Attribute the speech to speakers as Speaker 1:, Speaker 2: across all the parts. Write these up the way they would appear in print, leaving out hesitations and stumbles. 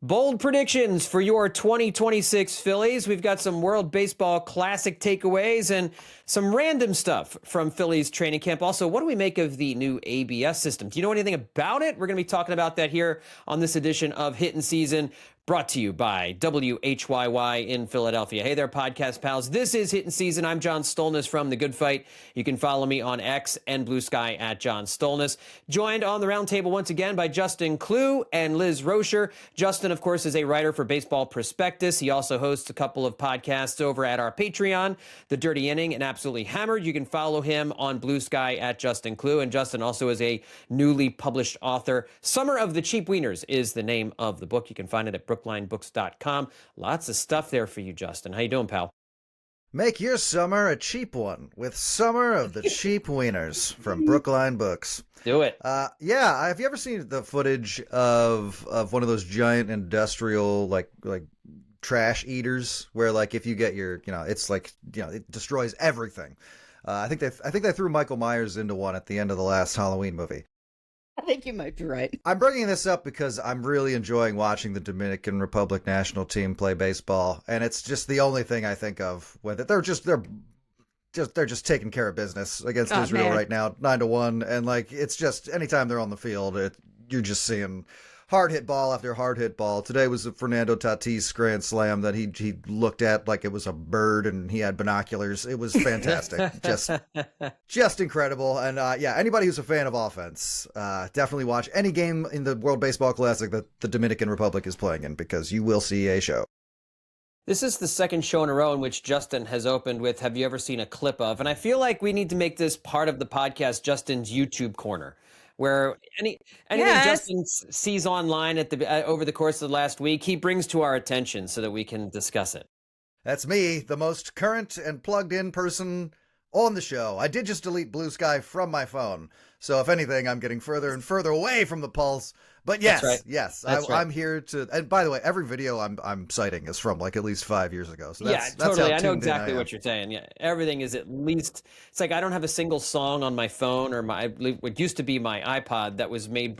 Speaker 1: Bold predictions for your 2026 Phillies. We've got some World Baseball Classic takeaways and some random stuff from Phillies training camp. Also, what do we make of the new ABS system? Do you know anything about it? We're going to be talking about that here on this edition of Hittin' Season, brought to you by WHYY in Philadelphia. Hey there, podcast pals. This is Hittin' Season. I'm John Stolnis from The Good Fight. You can follow me on X and Blue Sky at John Stolnis. Joined on the roundtable once again by Justin Klugh and Liz Roscher. Justin, of course, is a writer for Baseball Prospectus. He also hosts a couple of podcasts over at our Patreon, The Dirty Inning and Absolutely Hammered. You can follow him on Blue Sky at Justin Klugh. And Justin also is a newly published author. Summer of the Cheap Wieners is the name of the book. You can find it at brooklinebooks.com. Lots of stuff there for you, Justin. How you doing, pal?
Speaker 2: Make your summer a cheap one with Summer of the Cheap Wieners from Brookline Books.
Speaker 1: Do it.
Speaker 2: Yeah. Have you ever seen the footage of one of those giant industrial like trash eaters where like if you get your it's like it destroys everything. I think they threw Michael Myers into one at the end of the last Halloween movie.
Speaker 3: I think you might be right.
Speaker 2: I'm bringing this up because I'm really enjoying watching the Dominican Republic national team play baseball, and it's just the only thing I think of with it. They're just taking care of business against Israel right now, 9-1, and like it's just anytime they're on the field, you're just seeing hard hit ball after hard hit ball. Today was a Fernando Tatis grand slam that he looked at like it was a bird and he had binoculars. It was fantastic. just incredible. And anybody who's a fan of offense, definitely watch any game in the World Baseball Classic that the Dominican Republic is playing in, because you will see a show.
Speaker 1: This is the second show in a row in which Justin has opened with, have you ever seen a clip of? And I feel like we need to make this part of the podcast, Justin's YouTube corner, where anything Justin sees online over the course of the last week, he brings to our attention so that we can discuss it.
Speaker 2: That's me, the most current and plugged in person on the show. I did just delete Blue Sky from my phone, so if anything, I'm getting further and further away from the pulse. But yes, I'm here to. And by the way, every video I'm citing is from like at least 5 years ago. So that's
Speaker 1: totally.
Speaker 2: That's
Speaker 1: I know exactly what you're saying. Yeah, everything is at least. It's like I don't have a single song on my phone or what used to be my iPod that was made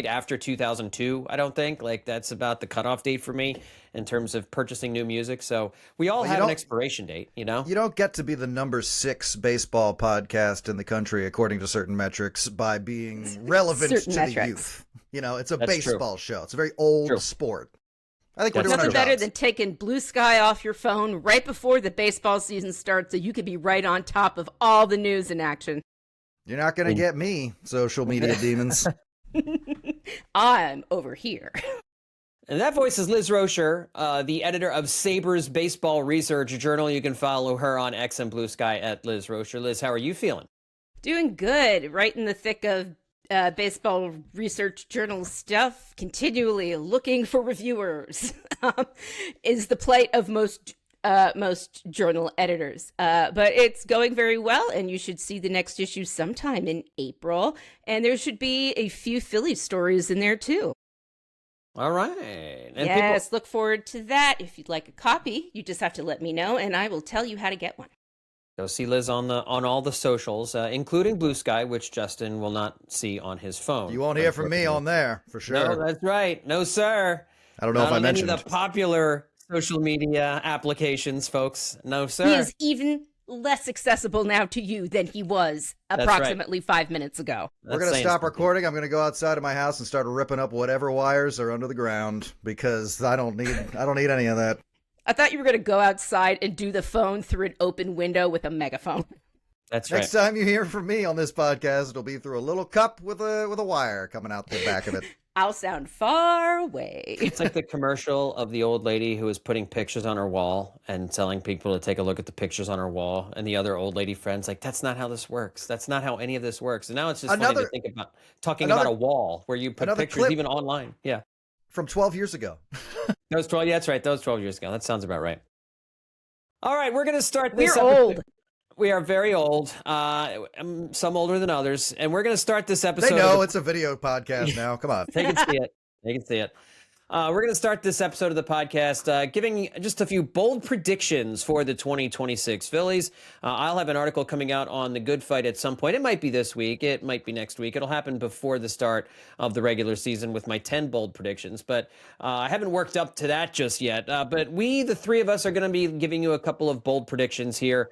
Speaker 1: after 2002. I don't think that's about the cutoff date for me in terms of purchasing new music. So we all have an expiration date. You don't
Speaker 2: get to be the number 6 baseball podcast in the country according to certain metrics by being relevant to the youth. It's a baseball show. It's a very old sport. I think we're doing
Speaker 3: nothing better than taking Blue Sky off your phone right before the baseball season starts, so you could be right on top of all the news and action.
Speaker 2: You're not going to get me, social media demons.
Speaker 3: I'm over here.
Speaker 1: And that voice is Liz Roscher, the editor of Sabres Baseball Research Journal. You can follow her on X and Blue Sky at Liz Roscher. Liz, how are you feeling?
Speaker 3: Doing good. Right in the thick of Baseball Research Journal stuff, continually looking for reviewers, is the plight of most journal editors. But it's going very well, and you should see the next issue sometime in April. And there should be a few Phillies stories in there, too.
Speaker 1: All right. And
Speaker 3: yes, look forward to that. If you'd like a copy, you just have to let me know, and I will tell you how to get one.
Speaker 1: Go see Liz on all the socials, including Blue Sky, which Justin will not see on his phone.
Speaker 2: You won't hear from me on there, for sure.
Speaker 1: No, that's right. No, sir.
Speaker 2: I don't know if I mentioned
Speaker 1: any of the popular social media applications, folks. No, sir.
Speaker 3: He is even less accessible now to you than he was approximately 5 minutes ago.
Speaker 2: We're going to stop recording. I'm going to go outside of my house and start ripping up whatever wires are under the ground, because I don't need any of that.
Speaker 3: I thought you were going to go outside and do the phone through an open window with a megaphone.
Speaker 1: That's right.
Speaker 2: Next time you hear from me on this podcast, it'll be through a little cup with a wire coming out the back of it.
Speaker 3: I'll sound far away.
Speaker 1: It's like the commercial of the old lady who was putting pictures on her wall and telling people to take a look at the pictures on her wall. And the other old lady friend's like, that's not how this works. That's not how any of this works. And now it's just funny to think about talking about a wall where you put pictures even online. Yeah.
Speaker 2: From 12 years ago.
Speaker 1: That was 12. Yeah, that's right. That was 12 years ago. That sounds about right. All right, we're going to start this.
Speaker 3: We're old.
Speaker 1: We are very old. Some older than others. And we're going to start this episode.
Speaker 2: They know it's a video podcast now. Come on.
Speaker 1: They can see it. They can see it. We're going to start this episode of the podcast giving just a few bold predictions for the 2026 Phillies. I'll have an article coming out on the good fight at some point. It might be this week. It might be next week. It'll happen before the start of the regular season with my 10 bold predictions. But I haven't worked up to that just yet. But we, the three of us, are going to be giving you a couple of bold predictions here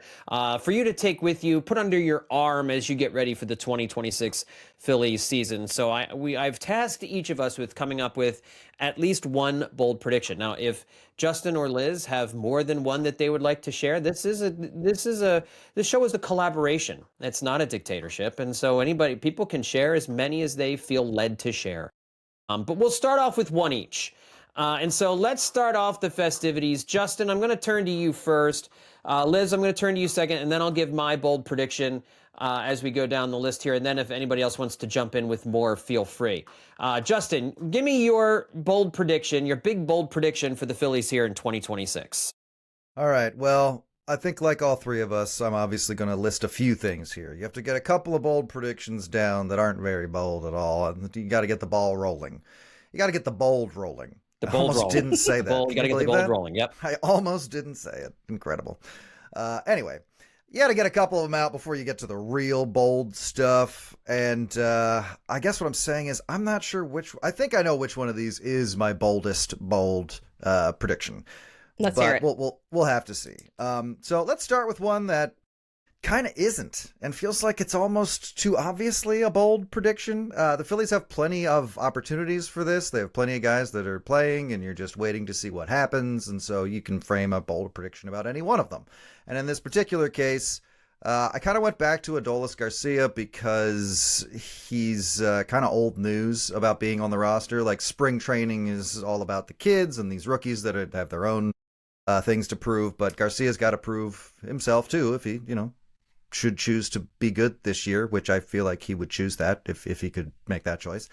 Speaker 1: for you to take with you, put under your arm as you get ready for the 2026 Phillies season. So I've tasked each of us with coming up with at least one bold prediction. Now, if Justin or Liz have more than one that they would like to share, this show is a collaboration. It's not a dictatorship, and so people can share as many as they feel led to share. But we'll start off with one each. And so let's start off the festivities. Justin, I'm going to turn to you first. Liz, I'm going to turn to you second, and then I'll give my bold prediction as we go down the list here. And then if anybody else wants to jump in with more, feel free. Justin, give me your bold prediction, your big bold prediction for the Phillies here in 2026.
Speaker 2: All right. Well, I think like all three of us, I'm obviously going to list a few things here. You have to get a couple of bold predictions down that aren't very bold at all. And you got to get the ball rolling. You got to get the bold rolling.
Speaker 1: The bold
Speaker 2: almost
Speaker 1: rolling.
Speaker 2: Didn't say that.
Speaker 1: You got to get the bold rolling. Yep.
Speaker 2: I almost didn't say it. Incredible. Anyway, you got to get a couple of them out before you get to the real bold stuff. And I guess what I'm saying is I'm not sure I think I know which one of these is my boldest bold prediction.
Speaker 3: Let's hear it.
Speaker 2: We'll have to see. So let's start with one that kind of isn't and feels like it's almost too obviously a bold prediction. The Phillies have plenty of opportunities for this. They have plenty of guys that are playing and you're just waiting to see what happens. And so you can frame a bold prediction about any one of them. And in this particular case, I kind of went back to Adolis Garcia because he's kind of old news about being on the roster. Like spring training is all about the kids and these rookies that have their own things to prove. But Garcia's got to prove himself too if he, should choose to be good this year, which I feel like he would choose that if he could make that choice.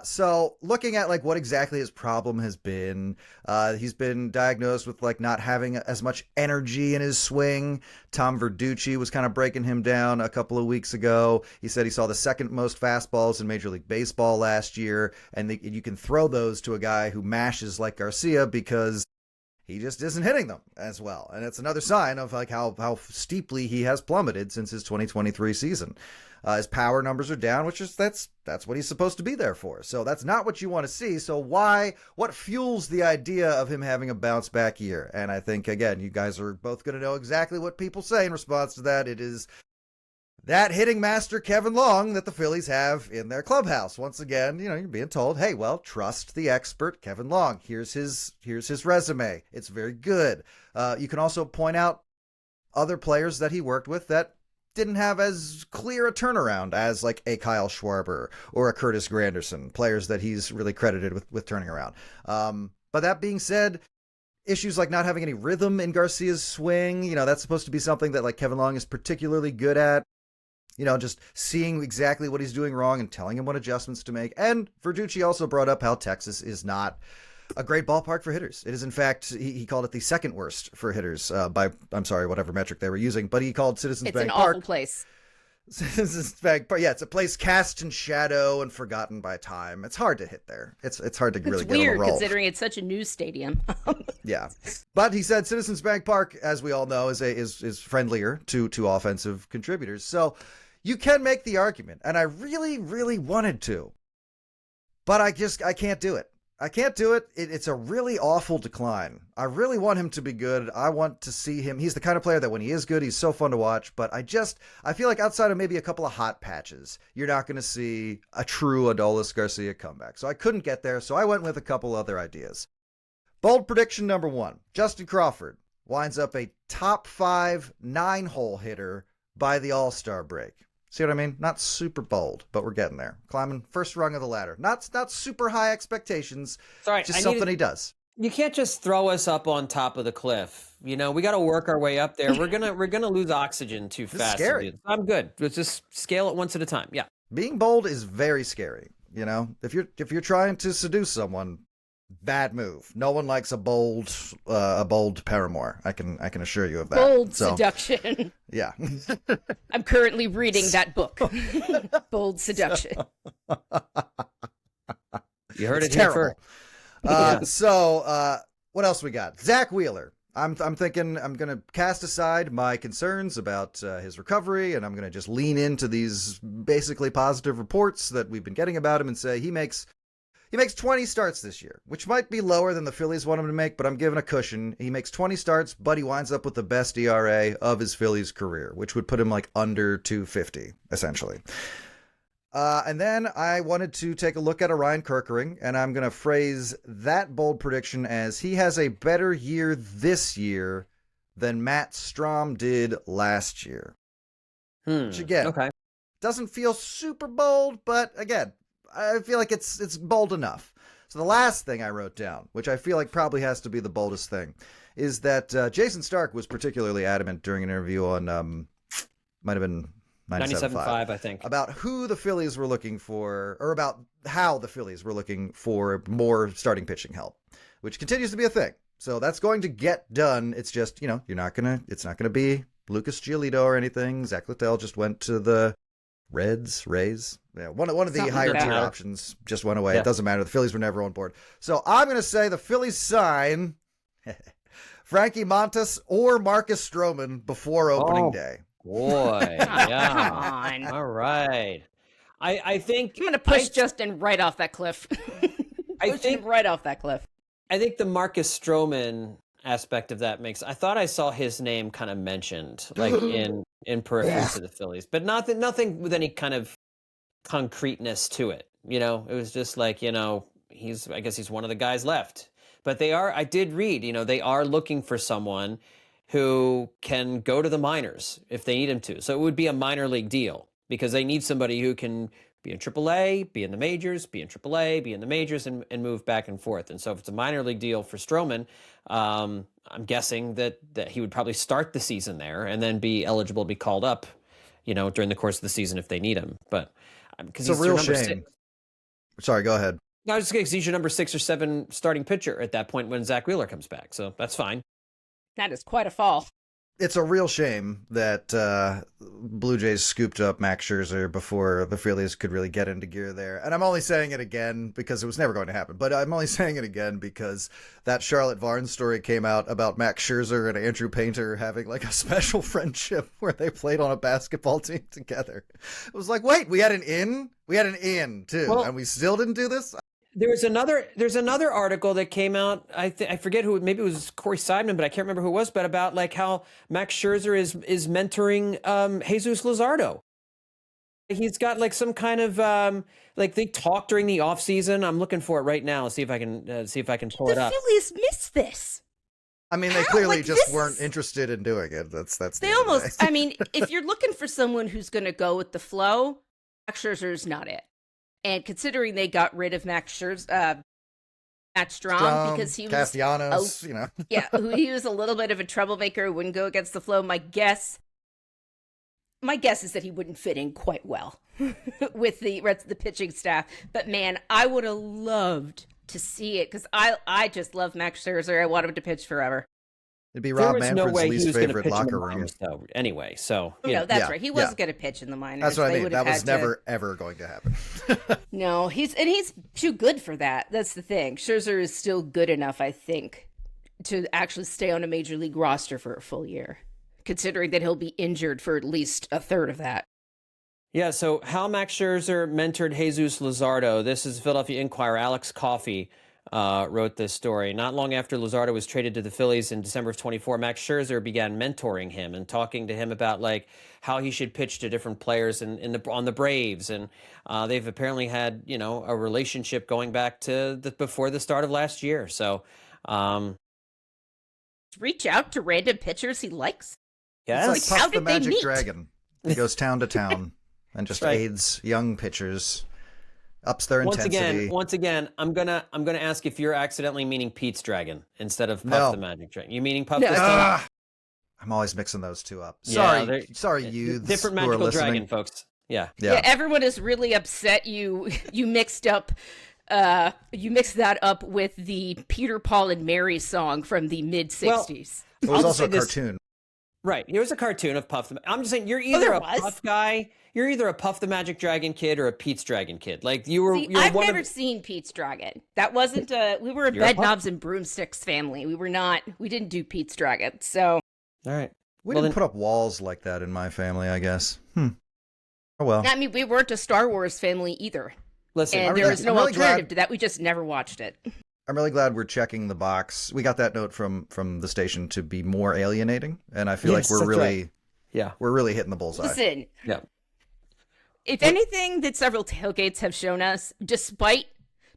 Speaker 2: So looking at like what exactly his problem has been, he's been diagnosed with like not having as much energy in his swing. Tom Verducci was kind of breaking him down a couple of weeks ago. He said he saw the second most fastballs in Major League Baseball last year, and you can throw those to a guy who mashes like Garcia because he just isn't hitting them as well. And it's another sign of like how steeply he has plummeted since his 2023 season. His power numbers are down, which is that's what he's supposed to be there for. So that's not what you want to see. So what fuels the idea of him having a bounce back year? And I think, again, you guys are both going to know exactly what people say in response to that. It is that hitting master Kevin Long that the Phillies have in their clubhouse. Once again, you're being told, hey, well, trust the expert Kevin Long. Here's his resume. It's very good. You can also point out other players that he worked with that didn't have as clear a turnaround as like a Kyle Schwarber or a Curtis Granderson, players that he's really credited with turning around. But that being said, issues like not having any rhythm in Garcia's swing, that's supposed to be something that like Kevin Long is particularly good at. Just seeing exactly what he's doing wrong and telling him what adjustments to make. And Verducci also brought up how Texas is not a great ballpark for hitters. It is, in fact, he called it the second worst for hitters whatever metric they were using. But he called Citizens Bank Park.
Speaker 3: It's an awful place.
Speaker 2: Citizens Bank Park, it's a place cast in shadow and forgotten by time. It's hard to hit there. It's hard to really get on a roll.
Speaker 3: It's weird considering it's such a news stadium.
Speaker 2: Yeah, but he said Citizens Bank Park, as we all know, is friendlier to offensive contributors. So you can make the argument, and I really, really wanted to, but I can't do it. I can't do it. It's a really awful decline. I really want him to be good. I want to see him. He's the kind of player that when he is good, he's so fun to watch, but I feel like outside of maybe a couple of hot patches, you're not going to see a true Adolis Garcia comeback. So I couldn't get there, so I went with a couple other ideas. Bold prediction number 1, Justin Crawford winds up a top 5 9-hole hitter by the All-Star break. See what I mean? Not super bold, but we're getting there. Climbing first rung of the ladder. Not super high expectations.
Speaker 1: Sorry,
Speaker 2: just something he does.
Speaker 1: You can't just throw us up on top of the cliff. We got to work our way up there. We're gonna lose oxygen too fast.
Speaker 2: It's scary.
Speaker 1: I'm good. Let's just scale it once at a time. Yeah.
Speaker 2: Being bold is very scary. If you're trying to seduce someone, bad move. No one likes a bold paramour. I can assure you of that.
Speaker 3: Bold seduction.
Speaker 2: Yeah.
Speaker 3: I'm currently reading that book. Bold seduction.
Speaker 1: You heard
Speaker 2: it's
Speaker 1: it here
Speaker 2: terrible.
Speaker 1: first.
Speaker 2: So what else we got? Zach Wheeler. I'm thinking I'm going to cast aside my concerns about his recovery, and I'm going to just lean into these basically positive reports that we've been getting about him and say he makes 20 starts this year, which might be lower than the Phillies want him to make, but I'm giving a cushion. He makes 20 starts, but he winds up with the best ERA of his Phillies career, which would put him like under 250, essentially. And then I wanted to take a look at Orion Kerkering, and I'm going to phrase that bold prediction as he has a better year this year than Matt Strahm did last year. Which again, doesn't feel super bold, but again, I feel like it's bold enough. So the last thing I wrote down, which I feel like probably has to be the boldest thing, is that Jason Stark was particularly adamant during an interview on, might have been 97.5,
Speaker 1: I think,
Speaker 2: about who the Phillies were looking for, or about how the Phillies were looking for more starting pitching help, which continues to be a thing. So that's going to get done. It's just, it's not going to be Lucas Giolito or anything. Zach Littell just went to the Rays. Yeah, one of the higher tier options just went away. Yeah. It doesn't matter. The Phillies were never on board. So I'm going to say the Phillies sign Frankie Montas or Marcus Stroman before opening day.
Speaker 1: Boy, yeah. Come on. All right. I think
Speaker 3: I'm going to push Justin right off that cliff. I think right off that cliff.
Speaker 1: I think the Marcus Stroman aspect of that I thought I saw his name kind of mentioned, like in periphery to the Phillies, but nothing with any kind of concreteness to it. It was just like, I guess he's one of the guys left. But I did read, they are looking for someone who can go to the minors if they need him to. So it would be a minor league deal because they need somebody who can be in AAA, be in the majors, be in AAA, be in the majors, and move back and forth. And so if it's a minor league deal for Stroman, I'm guessing that he would probably start the season there and then be eligible to be called up, during the course of the season if they need him. But because
Speaker 2: it's a real shame. Sorry, go ahead.
Speaker 1: No, I was just going to say he's your number 6 or 7 starting pitcher at that point when Zach Wheeler comes back. So that's fine.
Speaker 3: That is quite a fall.
Speaker 2: It's a real shame that Blue Jays scooped up Max Scherzer before the Phillies could really get into gear there. And I'm only saying it again because it was never going to happen. But I'm only saying it again because that Charlotte Varnes story came out about Max Scherzer and Andrew Painter having like a special friendship where they played on a basketball team together. It was like, wait, we had an in too, and we still didn't do this?
Speaker 1: There's another article that came out. I forget who. Maybe it was Corey Seidman, but I can't remember who it was. But about like how Max Scherzer is mentoring Jesus Luzardo. He's got like some kind of like they talk during the off season. I'm looking for it right now. See if I can pull it up.
Speaker 3: The Phillies missed this.
Speaker 2: I mean, they clearly just weren't interested in doing it. That's.
Speaker 3: They almost. I mean, if you're looking for someone who's going to go with the flow, Max Scherzer's not it. And considering they got rid of Matt Strahm because he was
Speaker 2: Castellanos,
Speaker 3: he was a little bit of a troublemaker, wouldn't go against the flow. My guess is that he wouldn't fit in quite well with the rest of the pitching staff. But man, I would have loved to see it because I just love Max Scherzer. I want him to pitch forever.
Speaker 2: It'd be Rob Manfred's least favorite locker room.
Speaker 1: Minors, though. Anyway, so
Speaker 3: that's right. He wasn't going to pitch in the minors.
Speaker 2: That's what I mean. That was never ever going to happen.
Speaker 3: No, he's too good for that. That's the thing. Scherzer is still good enough, I think, to actually stay on a major league roster for a full year, considering that he'll be injured for at least a third of that.
Speaker 1: Yeah. So how Max Scherzer mentored Jesus Luzardo. This is Philadelphia Inquirer. Alex Coffey wrote this story. Not long after Luzardo was traded to the Phillies in December of 24, Max Scherzer began mentoring him and talking to him about like how he should pitch to different players on the Braves. And they've apparently had, a relationship going back to before the start of last year. So
Speaker 3: reach out to random pitchers he likes.
Speaker 2: Yes. It's like, how did the Magic Dragon. He goes town to town and just aids young pitchers. Ups their intensity.
Speaker 1: Once again, I'm gonna ask if you're accidentally meaning Pete's Dragon instead of Puff the Magic Dragon. You meaning Puff this time?
Speaker 2: I'm always mixing those two up. Sorry, youths.
Speaker 1: Different magical dragon, folks. Yeah.
Speaker 3: Everyone is really upset. You mixed up. You mixed that up with the Peter, Paul, and Mary song from the mid-'60s.
Speaker 2: It was also a cartoon.
Speaker 1: Right. There was a cartoon of Puff. I'm just saying, you're either a Puff guy, you're either a Puff the Magic Dragon kid or a Pete's Dragon kid. Like you were.
Speaker 3: I've never seen Pete's Dragon. That wasn't we were a bed knobs and broomsticks family. We were not. We didn't do Pete's Dragon. So.
Speaker 1: All right.
Speaker 2: We didn't put up walls like that in my family, I guess. Oh well.
Speaker 3: I mean, we weren't a Star Wars family either.
Speaker 1: Listen,
Speaker 3: and there was no alternative to that. We just never watched it.
Speaker 2: I'm really glad we're checking the box. We got that note from the station to be more alienating, and I feel like we're really, we're really hitting the bullseye.
Speaker 3: Listen, if anything that several tailgates have shown us, despite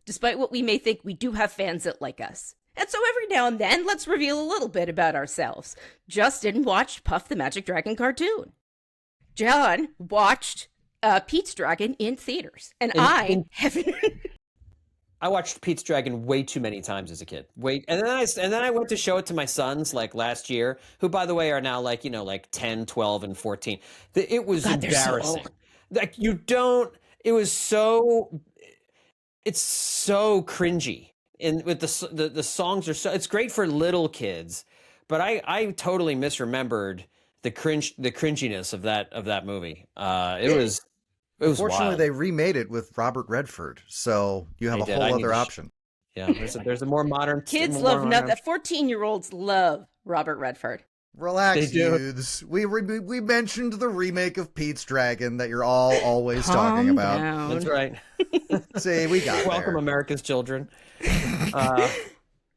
Speaker 3: what we may think, we do have fans that like us. And so every now and then, let's reveal a little bit about ourselves. Justin watched Puff the Magic Dragon cartoon. John watched Pete's Dragon in theaters, and I haven't.
Speaker 1: I watched Pete's Dragon way too many times as a kid. And then I went to show it to my sons like last year, who by the way are now like 10, 12, and 14. It was embarrassing. Like it's so cringy. And with the songs are it's great for little kids, but I totally misremembered the cringiness of that movie. It was
Speaker 2: Unfortunately,
Speaker 1: wild.
Speaker 2: they remade it with Robert Redford, so you have a whole other option.
Speaker 1: Yeah, there's a more modern.
Speaker 3: Kids love nothing. 14-year-olds love Robert Redford.
Speaker 2: Relax, youths. We mentioned the remake of Pete's Dragon that you're always talking about.
Speaker 3: Down.
Speaker 1: That's right.
Speaker 2: See, we got
Speaker 1: Welcome,
Speaker 2: there.
Speaker 1: America's children.
Speaker 3: All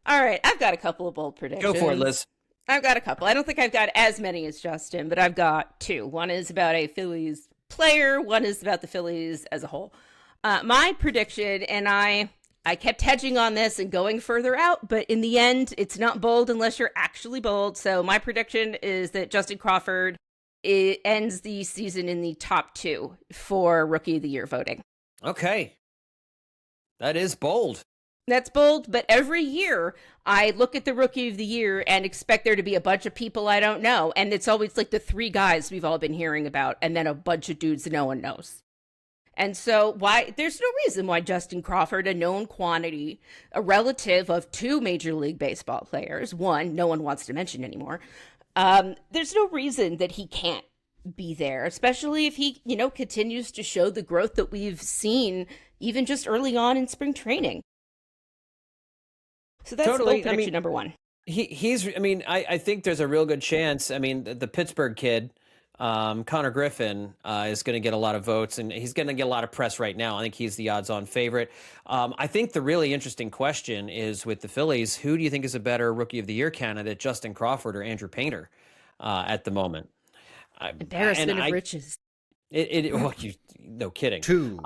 Speaker 3: right, I've got a couple of bold predictions.
Speaker 1: Go for it, Liz.
Speaker 3: I've got a couple. I don't think I've got as many as Justin, but I've got two. One is about a Phillies player. One is about the Phillies as a whole. My prediction, and I kept hedging on this and going further out, but in the end, it's not bold unless you're actually bold. So my prediction is that Justin Crawford ends the season in the top 2 for Rookie of the Year voting.
Speaker 1: Okay. That is bold.
Speaker 3: That's bold, but every year I look at the Rookie of the Year and expect there to be a bunch of people I don't know. And it's always like the 3 guys we've all been hearing about and then a bunch of dudes no one knows. And so there's no reason why Justin Crawford, a known quantity, a relative of 2 Major League Baseball players, one no one wants to mention anymore, there's no reason that he can't be there, especially if he, continues to show the growth that we've seen even just early on in spring training. So that's totally prediction number 1.
Speaker 1: I think there's a real good chance. I mean, the Pittsburgh kid, Connor Griffin, is going to get a lot of votes, and he's going to get a lot of press right now. I think he's the odds-on favorite. I think the really interesting question is with the Phillies, who do you think is a better Rookie of the Year candidate, Justin Crawford or Andrew Painter, at the moment?
Speaker 3: Embarrassment of riches.
Speaker 1: No kidding.
Speaker 2: 2.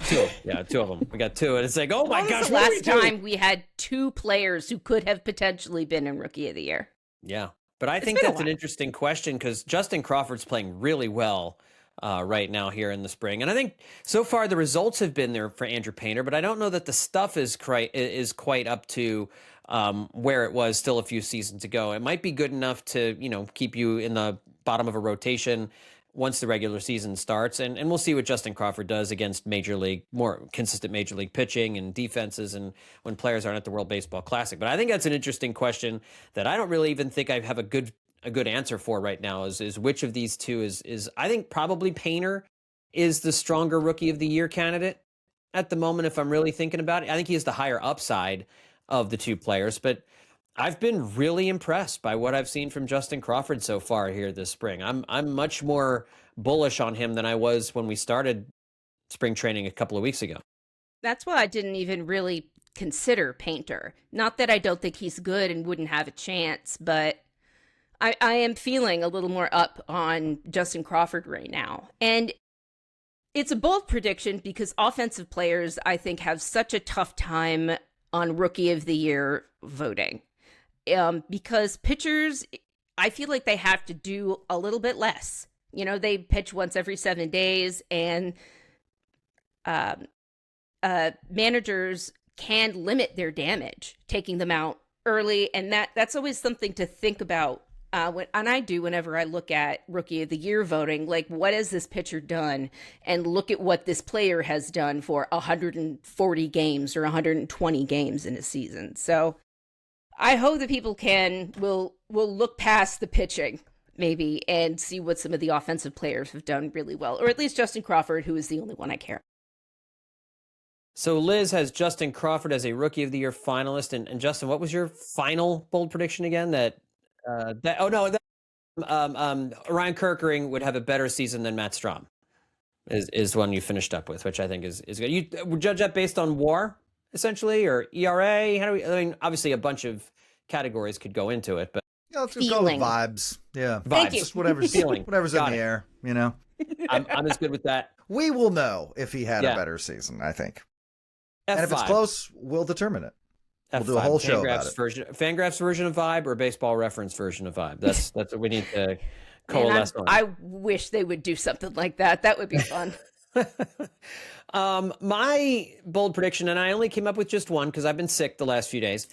Speaker 1: 2, yeah, 2 of them. We got 2, and it's like, oh my gosh!
Speaker 3: The last time we had 2 players who could have potentially been in Rookie of the Year.
Speaker 1: Yeah, but I think that's an interesting question because Justin Crawford's playing really well right now here in the spring, and I think so far the results have been there for Andrew Painter, but I don't know that the stuff is quite up to where it was still a few seasons ago. It might be good enough to keep you in the bottom of a rotation once the regular season starts, and we'll see what Justin Crawford does against more consistent Major League pitching and defenses and when players aren't at the World Baseball Classic. But I think that's an interesting question that I don't really even think I have a good answer for right now is which of these two is I think probably Painter is the stronger Rookie of the Year candidate at the moment if I'm really thinking about it. I think he has the higher upside of the 2 players, but I've been really impressed by what I've seen from Justin Crawford so far here this spring. I'm much more bullish on him than I was when we started spring training a couple of weeks ago.
Speaker 3: That's why I didn't even really consider Painter. Not that I don't think he's good and wouldn't have a chance, but I am feeling a little more up on Justin Crawford right now. And it's a bold prediction because offensive players, I think, have such a tough time on Rookie of the Year voting. Because pitchers, I feel like they have to do a little bit less. They pitch once every 7 days, and managers can limit their damage, taking them out early, and that's always something to think about. Whenever I look at Rookie of the Year voting, like what has this pitcher done, and look at what this player has done for 140 games or 120 games in a season. So I hope that people will look past the pitching maybe and see what some of the offensive players have done really well, or at least Justin Crawford, who is the only one I care.
Speaker 1: So Liz has Justin Crawford as a Rookie of the Year finalist, and Justin, what was your final bold prediction again? Ryan Kerkering would have a better season than Matt Strahm is the one you finished up with, which I think is good. You would judge that based on WAR essentially, or ERA? Obviously a bunch of categories could go into it, but
Speaker 2: let's just go with vibes. Yeah,
Speaker 3: Thank you.
Speaker 2: Just whatever's
Speaker 1: Feeling.
Speaker 2: whatever's in the air.
Speaker 1: I'm as good with that.
Speaker 2: We will know if he had a better season, I think.
Speaker 1: F5.
Speaker 2: And if it's close, we'll determine it. We'll do a whole show about it.
Speaker 1: Fangraphs version of Vibe or Baseball Reference version of Vibe. That's what we need to coalesce on.
Speaker 3: I wish they would do something like that. That would be fun.
Speaker 1: My bold prediction, and I only came up with just one because I've been sick the last few days,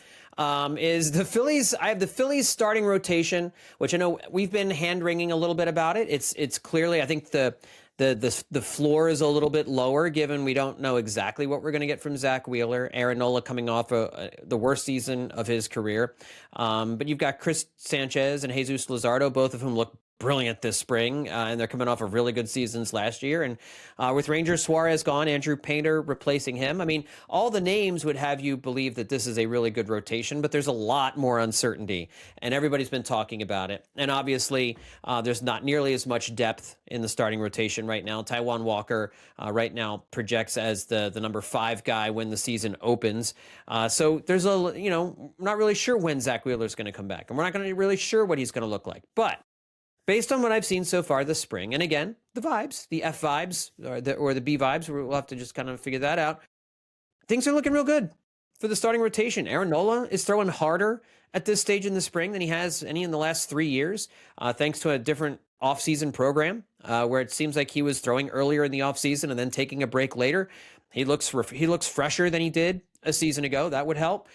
Speaker 1: is the Phillies. I have the Phillies starting rotation, which I know we've been hand-wringing a little bit about it. It's clearly, I think the floor is a little bit lower, given we don't know exactly what we're going to get from Zach Wheeler. Aaron Nola coming off the worst season of his career. But you've got Chris Sanchez and Jesus Luzardo, both of whom look brilliant this spring, and they're coming off of really good seasons last year. And with Ranger Suarez gone, Andrew Painter replacing him, I mean, all the names would have you believe that this is a really good rotation, but there's a lot more uncertainty, and everybody's been talking about it. And obviously, there's not nearly as much depth in the starting rotation right now. Taijuan Walker right now projects as the number 5 guy when the season opens. So there's we're not really sure when Zach Wheeler's going to come back, and we're not going to be really sure what he's going to look like. But based on what I've seen so far this spring, and again, the vibes, the F vibes or the B vibes, we'll have to just kind of figure that out. Things are looking real good for the starting rotation. Aaron Nola is throwing harder at this stage in the spring than he has any in the last 3 years, thanks to a different offseason program where it seems like he was throwing earlier in the offseason and then taking a break later. He looks fresher than he did a season ago. That would help.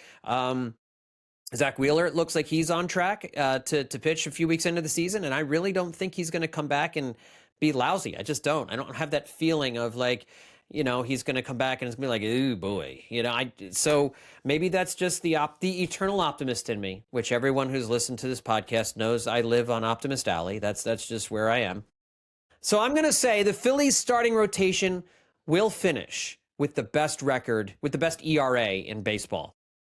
Speaker 1: Zach Wheeler, it looks like he's on track to pitch a few weeks into the season, and I really don't think he's going to come back and be lousy. I just don't. I don't have that feeling of he's going to come back and it's going to be like, ooh, boy. So maybe that's just the eternal optimist in me, which everyone who's listened to this podcast knows I live on Optimist Alley. That's just where I am. So I'm going to say the Phillies starting rotation will finish with the best record, with the best ERA in baseball.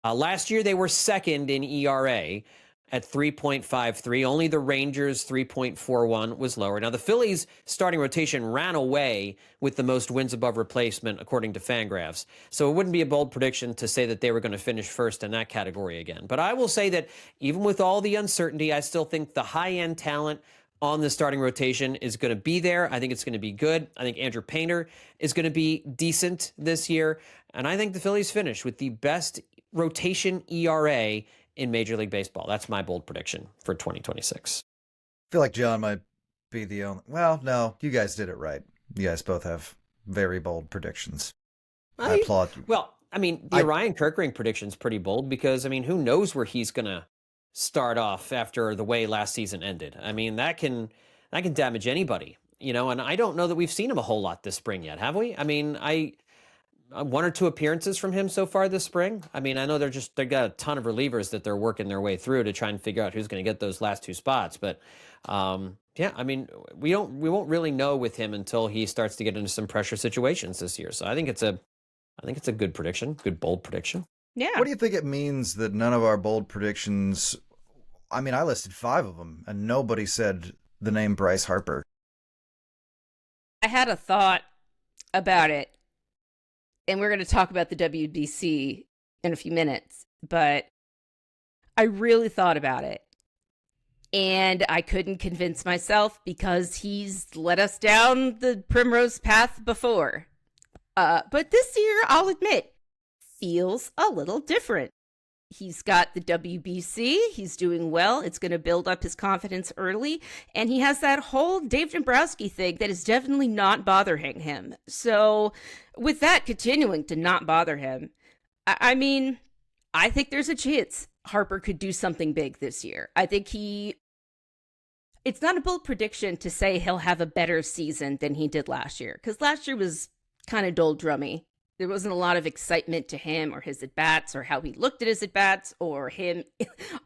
Speaker 1: Last year, they were second in ERA at 3.53. Only the Rangers' 3.41 was lower. Now, the Phillies' starting rotation ran away with the most wins above replacement, according to Fangraphs. So it wouldn't be a bold prediction to say that they were going to finish first in that category again. But I will say that even with all the uncertainty, I still think the high-end talent on the starting rotation is going to be there. I think it's going to be good. I think Andrew Painter is going to be decent this year. And I think the Phillies finish with the best rotation ERA in Major League Baseball. That's my bold prediction for 2026.
Speaker 2: I feel like John might be the only... Well, no, you guys did it right. You guys both have very bold predictions. I applaud you.
Speaker 1: Well, I mean, the Ryan Kerkering prediction's pretty bold because, I mean, who knows where he's going to start off after the way last season ended. I mean, that can damage anybody, and I don't know that we've seen him a whole lot this spring yet, have we? I mean, one or two appearances from him so far this spring. I mean, I know they got a ton of relievers that they're working their way through to try and figure out who's going to get those last 2 spots. But yeah, I mean, we won't really know with him until he starts to get into some pressure situations this year. So I think it's a good prediction, good bold prediction.
Speaker 3: Yeah.
Speaker 2: What do you think it means that none of our bold predictions? I mean, I listed 5 of them, and nobody said the name Bryce Harper.
Speaker 3: I had a thought about it. And we're going to talk about the WBC in a few minutes, but I really thought about it. And I couldn't convince myself because he's let us down the primrose path before. But this year, I'll admit, feels a little different. He's got the WBC. He's doing well. It's going to build up his confidence early. And he has that whole Dave Dombrowski thing that is definitely not bothering him. So with that continuing to not bother him, I mean, I think there's a chance Harper could do something big this year. I think it's not a bold prediction to say he'll have a better season than he did last year, because last year was kind of doldrummy. There wasn't a lot of excitement to him or his at-bats or how he looked at his at-bats or him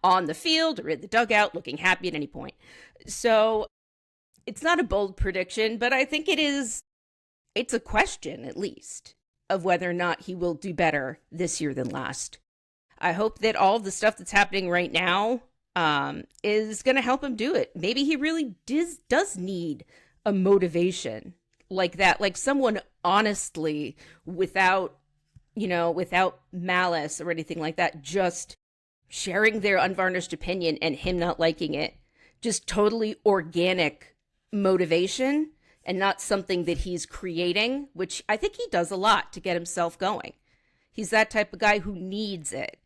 Speaker 3: on the field or in the dugout looking happy at any point. So it's not a bold prediction, but I think it's a question, at least, of whether or not he will do better this year than last. I hope that all of the stuff that's happening right now is going to help him do it. Maybe he really does need a motivation like that, like someone honestly, without malice or anything like that, just sharing their unvarnished opinion and him not liking it. Just totally organic motivation and not something that he's creating, which I think he does a lot to get himself going. He's that type of guy who needs it.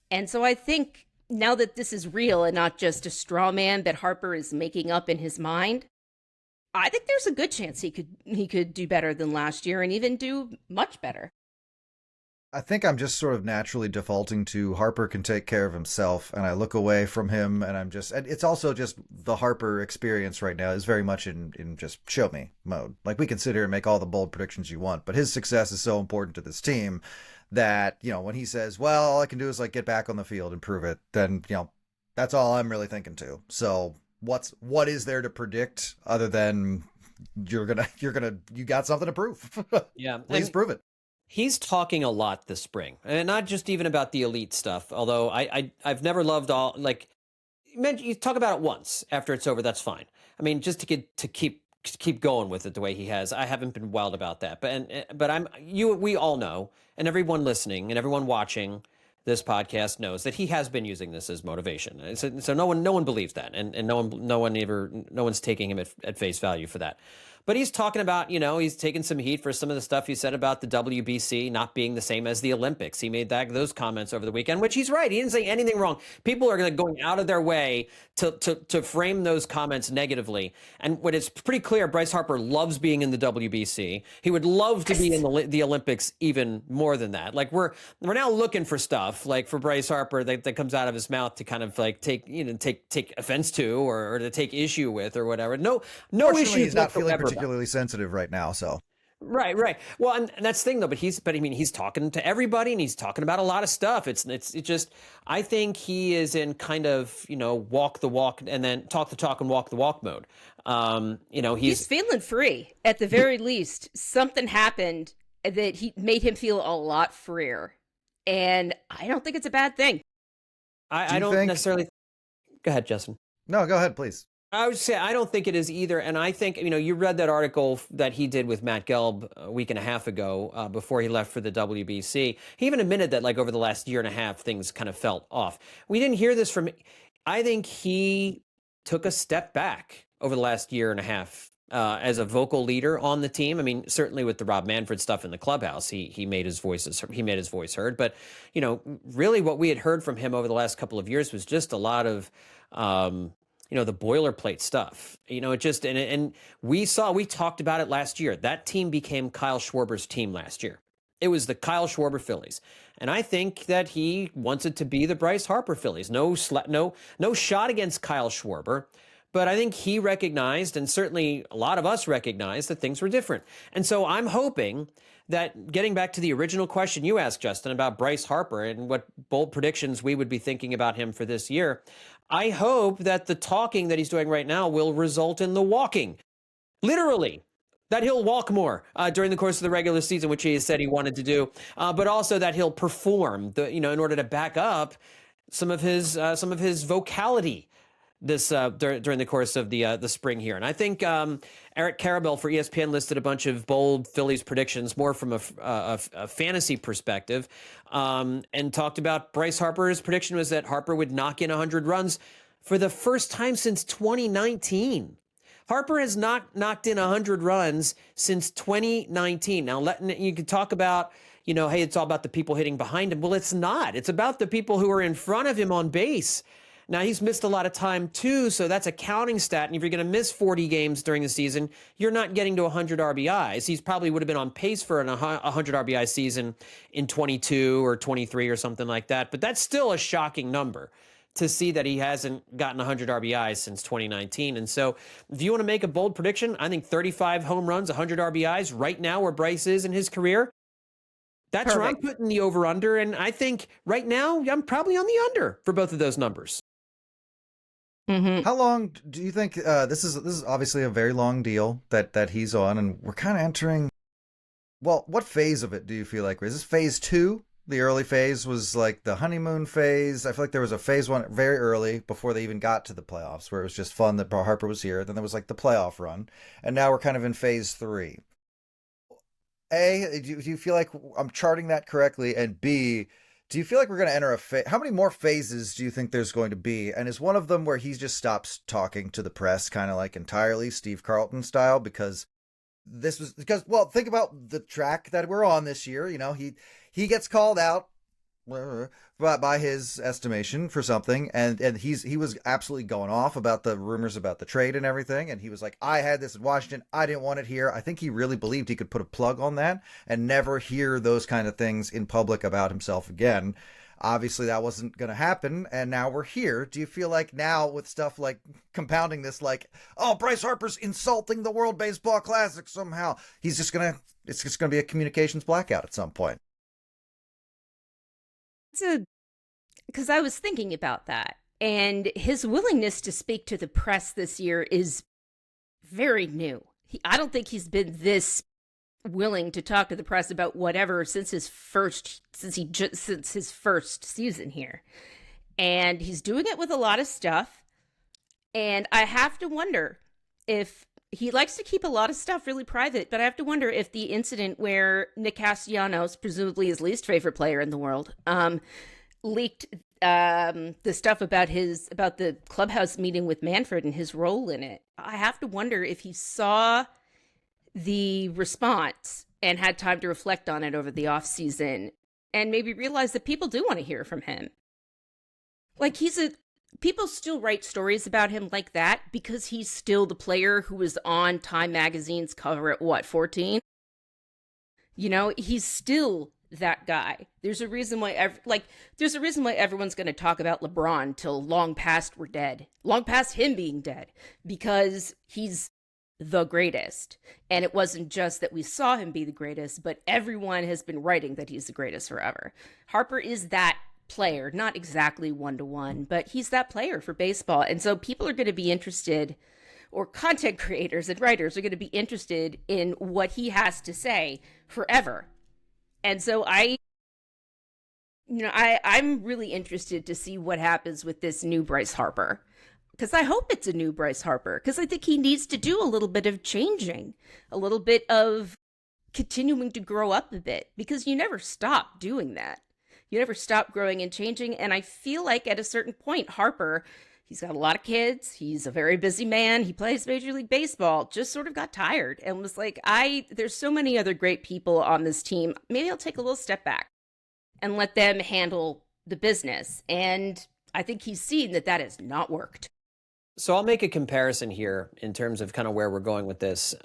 Speaker 3: And so I think now that this is real and not just a straw man that Harper is making up in his mind, I think there's a good chance he could do better than last year and even do much better.
Speaker 2: I think I'm just sort of naturally defaulting to Harper can take care of himself, and I look away from him, and and it's also just the Harper experience right now is very much in just show me mode. Like, we can sit here and make all the bold predictions you want, but his success is so important to this team that, when he says, well, all I can do is like get back on the field and prove it, then, that's all I'm really thinking too. So what is there to predict other than you got something to prove?
Speaker 1: Yeah.
Speaker 2: Please prove it.
Speaker 1: He's talking a lot this spring, and not just even about the elite stuff. Although I've never loved all, like, you talk about it once after it's over, that's fine. I mean, just to keep going with it the way he has, I haven't been wild about that. But we all know, and everyone listening and everyone watching this podcast knows that he has been using this as motivation. So no one believes that, and no one's taking him at face value for that. But he's talking about, he's taking some heat for some of the stuff he said about the WBC not being the same as the Olympics. He made those comments over the weekend, which he's right. He didn't say anything wrong. People are going out of their way to frame those comments negatively. And when it's pretty clear, Bryce Harper loves being in the WBC. He would love to be in the Olympics even more than that. Like, we're now looking for stuff like for Bryce Harper that comes out of his mouth to kind of like take offense to or to take issue with or whatever. No issues.
Speaker 2: He's not feeling particularly sensitive right now, so.
Speaker 1: Right. Well, and that's the thing though. But he's talking to everybody, and he's talking about a lot of stuff. It's just, I think he is in kind of walk the walk and then talk the talk and walk the walk mode. He's
Speaker 3: feeling free at the very least. Something happened that he made him feel a lot freer, and I don't think it's a bad thing.
Speaker 1: I don't necessarily. Go ahead, Justin.
Speaker 2: No, go ahead, please.
Speaker 1: I would say I don't think it is either. And I think, you read that article that he did with Matt Gelb a week and a half ago before he left for the WBC. He even admitted that, like, over the last year and a half, things kind of felt off. We didn't hear this from, I think he took a step back over the last year and a half as a vocal leader on the team. I mean, certainly with the Rob Manfred stuff in the clubhouse, he made his voice heard. But, really what we had heard from him over the last couple of years was just a lot of, the boilerplate stuff, it just, and we talked about it last year. That team became Kyle Schwarber's team last year. It was the Kyle Schwarber Phillies. And I think that he wants it to be the Bryce Harper Phillies. No shot against Kyle Schwarber, but I think he recognized, and certainly a lot of us recognized, that things were different. And so I'm hoping that, getting back to the original question you asked, Justin, about Bryce Harper and what bold predictions we would be thinking about him for this year, I hope that the talking that he's doing right now will result in the walking. Literally, that he'll walk more during the course of the regular season, which he has said he wanted to do, but also that he'll perform, in order to back up some of his vocality during the course of the spring here. And I think Eric Karabell for ESPN listed a bunch of bold Phillies predictions, more from a fantasy perspective, and talked about Bryce Harper's prediction was that Harper would knock in 100 runs for the first time since 2019. Harper has not knocked in 100 runs since 2019. Now, you can talk about, hey, it's all about the people hitting behind him. Well, it's not. It's about the people who are in front of him on base. Now, he's missed a lot of time, too, so that's a counting stat. And if you're going to miss 40 games during the season, you're not getting to 100 RBIs. He's probably would have been on pace for a 100 RBI season in 22 or 23 or something like that. But that's still a shocking number to see that he hasn't gotten 100 RBIs since 2019. And so if you want to make a bold prediction, I think 35 home runs, 100 RBIs right now where Bryce is in his career, That's where I'm
Speaker 3: Perfect.
Speaker 1: putting the over-under, and I think right now I'm probably on the under for both of those numbers.
Speaker 3: Mm-hmm.
Speaker 2: How long do you think this is obviously a very long deal that he's on, and we're kind of entering. Well, what phase of it do you feel like? Is this phase two? The early phase was like the honeymoon phase. I feel like there was a phase one very early before they even got to the playoffs, where it was just fun that Harper was here. Then there was like the playoff run, and now we're kind of in phase three. A, do you feel like I'm charting that correctly? And B, do you feel like we're going to enter a phase? How many more phases do you think there's going to be? And is one of them where he just stops talking to the press, kind of like entirely Steve Carlton style? Because well, think about the track that we're on this year. You know, he gets called out by his estimation for something, and he was absolutely going off about the rumors about the trade and everything, and he was like, I had this in Washington, I didn't want it here. I think he really believed he could put a plug on that and never hear those kind of things in public about himself again. Obviously that wasn't going to happen, and now we're here. Do you feel like now with stuff like compounding this, like, oh, Bryce Harper's insulting the World Baseball Classic somehow, it's just going to be a communications blackout at some point?
Speaker 3: Because I was thinking about that, and his willingness to speak to the press this year is very new. I don't think he's been this willing to talk to the press about whatever since his first season here, and he's doing it with a lot of stuff. And I have to wonder if he likes to keep a lot of stuff really private, but I have to wonder if the incident where Nick Castellanos, presumably his least favorite player in the world, leaked the stuff about the clubhouse meeting with Manfred and his role in it. I have to wonder if he saw the response and had time to reflect on it over the off season and maybe realized that people do want to hear from him. Like, people still write stories about him like that because he's still the player who was on Time Magazine's cover at 14? You know, he's still that guy. There's a reason why everyone's going to talk about LeBron till long past we're dead. Long past him being dead, because he's the greatest. And it wasn't just that we saw him be the greatest, but everyone has been writing that he's the greatest forever. Harper is that player, not exactly one-to-one, but he's that player for baseball. And so people are going to be interested, or content creators and writers are going to be interested in what he has to say forever. And so I'm really interested to see what happens with this new Bryce Harper, because I hope it's a new Bryce Harper, because I think he needs to do a little bit of changing, a little bit of continuing to grow up a bit, because you never stop doing that. You never stop growing and changing. And I feel like at a certain point, Harper, he's got a lot of kids. He's a very busy man. He plays Major League Baseball, just sort of got tired and was like, there's so many other great people on this team. Maybe I'll take a little step back and let them handle the business. And I think he's seen that has not worked.
Speaker 1: So I'll make a comparison here in terms of kind of where we're going with this.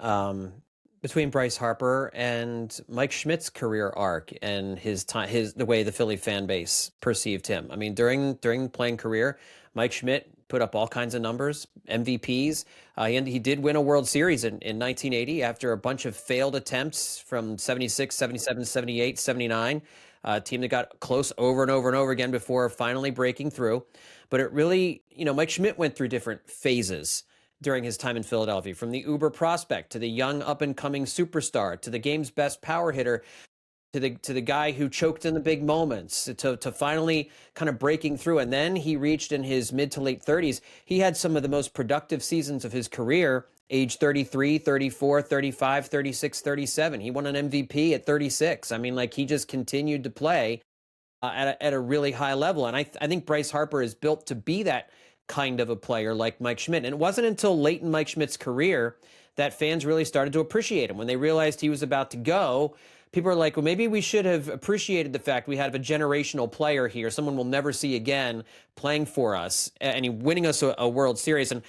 Speaker 1: Between Bryce Harper and Mike Schmidt's career arc and the way the Philly fan base perceived him. I mean, during playing career, Mike Schmidt put up all kinds of numbers, MVPs. He did win a World Series in 1980 after a bunch of failed attempts from 76, 77, 78, 79. A team that got close over and over and over again before finally breaking through. But it really, Mike Schmidt went through different phases during his time in Philadelphia, from the uber prospect to the young up-and-coming superstar to the game's best power hitter to the guy who choked in the big moments to finally kind of breaking through. And then he reached in his mid to late 30s. He had some of the most productive seasons of his career, age 33, 34, 35, 36, 37. He won an MVP at 36. I mean, like, he just continued to play at a really high level. And I think Bryce Harper is built to be that kind of a player like Mike Schmidt. And it wasn't until late in Mike Schmidt's career that fans really started to appreciate him. When they realized he was about to go, people were like, well, maybe we should have appreciated the fact we have a generational player here, someone we'll never see again playing for us and he winning us a World Series. And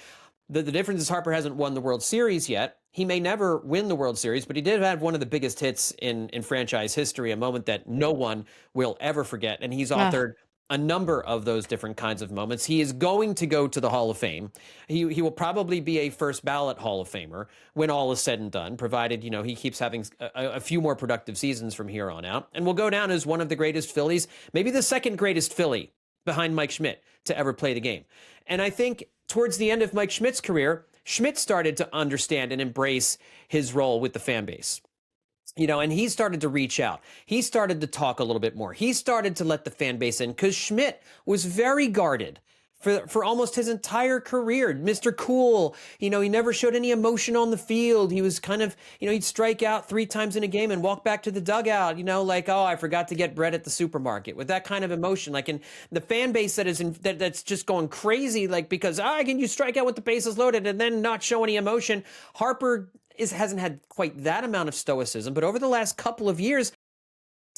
Speaker 1: the difference is Harper hasn't won the World Series yet. He may never win the World Series, but he did have one of the biggest hits in franchise history, a moment that no one will ever forget. And he's authored a number of those different kinds of moments. He is going to go to the Hall of Fame. He will probably be a first ballot Hall of Famer when all is said and done, provided, he keeps having a few more productive seasons from here on out, and will go down as one of the greatest Phillies, maybe the second greatest Philly behind Mike Schmidt to ever play the game. And I think towards the end of Mike Schmidt's career, Schmidt started to understand and embrace his role with the fan base. And he started to reach out. He started to talk a little bit more. He started to let the fan base in, because Schmidt was very guarded for almost his entire career. Mr. Cool, he never showed any emotion on the field. He was kind of, he'd strike out 3 times in a game and walk back to the dugout, like, oh, I forgot to get bread at the supermarket, with that kind of emotion. Like, in the fan base that's just going crazy, like, because, can you strike out with the bases loaded and then not show any emotion? Harper hasn't had quite that amount of stoicism, but over the last couple of years,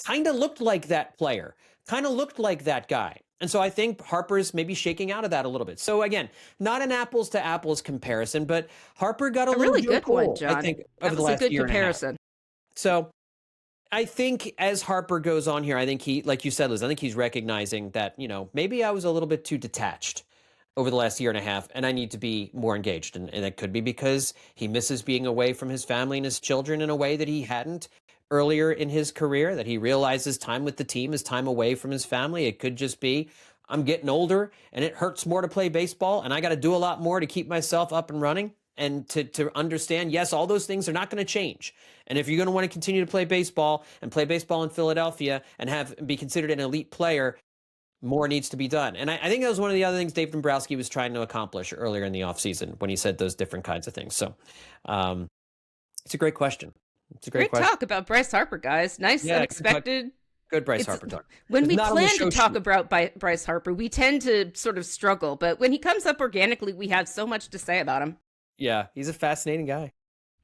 Speaker 1: kind of looked like that player, kind of looked like that guy. And so I think Harper's maybe shaking out of that a little bit. So again, not an apples to apples comparison, but Harper got a
Speaker 3: really
Speaker 1: little
Speaker 3: good
Speaker 1: cool,
Speaker 3: one, John.
Speaker 1: I think,
Speaker 3: That
Speaker 1: over the
Speaker 3: was a
Speaker 1: last
Speaker 3: good
Speaker 1: year
Speaker 3: comparison.
Speaker 1: and a half. So I think as Harper goes on here, I think he, like you said, Liz, I think he's recognizing that, maybe I was a little bit too detached over the last year and a half, and I need to be more engaged. And it could be because he misses being away from his family and his children in a way that he hadn't earlier in his career, that he realizes time with the team is time away from his family. It could just be, I'm getting older and it hurts more to play baseball, and I got to do a lot more to keep myself up and running, and to understand, yes, all those things are not going to change. And if you're going to want to continue to play baseball and play baseball in Philadelphia and be considered an elite player, more needs to be done. And I think that was one of the other things Dave Dombrowski was trying to accomplish earlier in the offseason when he said those different kinds of things. So it's a great question. It's a great question.
Speaker 3: Talk about Bryce Harper, guys. Nice, unexpected.
Speaker 1: Good Bryce Harper talk.
Speaker 3: When we plan to talk about Bryce Harper, we tend to sort of struggle. But when he comes up organically, we have so much to say about him.
Speaker 1: Yeah, he's a fascinating guy.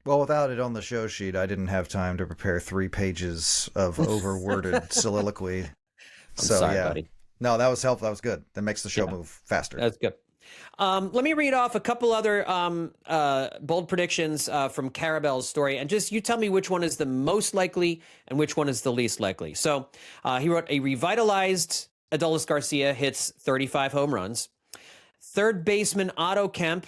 Speaker 2: Well, without it on the show sheet, I didn't have time to prepare 3 pages of overworded soliloquy.
Speaker 1: I'm sorry, buddy.
Speaker 2: No, that was helpful. That was good. That makes the show move faster.
Speaker 1: That's good. Let me read off a couple other bold predictions from Carabel's story, and just you tell me which one is the most likely and which one is the least likely. So he wrote, a revitalized Adolis Garcia hits 35 home runs. Third baseman Otto Kemp,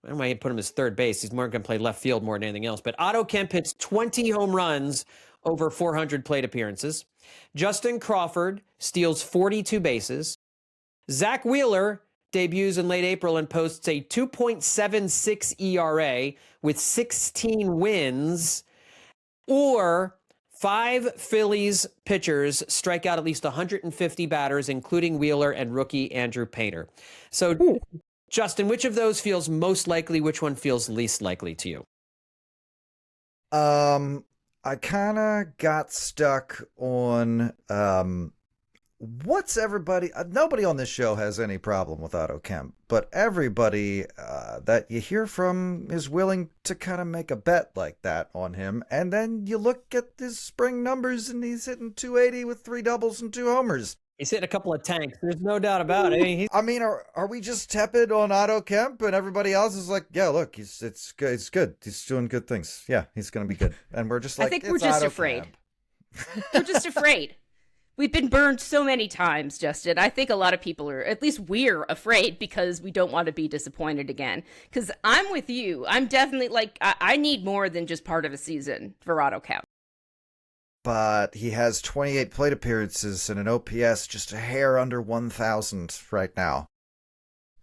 Speaker 1: I don't know why he put him as third base. He's more going to play left field more than anything else. But Otto Kemp hits 20 home runs over 400 plate appearances. Justin Crawford steals 42 bases. Zach Wheeler debuts in late April and posts a 2.76 ERA with 16 wins. Or 5 Phillies pitchers strike out at least 150 batters, including Wheeler and rookie Andrew Painter. So, Justin, which of those feels most likely? Which one feels least likely to you?
Speaker 2: I kind of got stuck on what's everybody. Nobody on this show has any problem with Otto Kemp, but everybody that you hear from is willing to kind of make a bet like that on him. And then you look at his spring numbers, and he's hitting 280 with 3 doubles and 2 homers.
Speaker 1: He's hitting a couple of tanks. There's no doubt about it.
Speaker 2: I mean, are we just tepid on Otto Kemp, and everybody else is like, yeah, look, it's good. He's doing good things. Yeah, he's going to be good. And we're just like,
Speaker 3: I think we're just afraid. We're just afraid. We've been burned so many times, Justin. I think a lot of people are, at least we're afraid, because we don't want to be disappointed again. Because I'm with you. I'm definitely like, I need more than just part of a season for Otto Kemp.
Speaker 2: But he has 28 plate appearances and an OPS just a hair under 1,000 right now.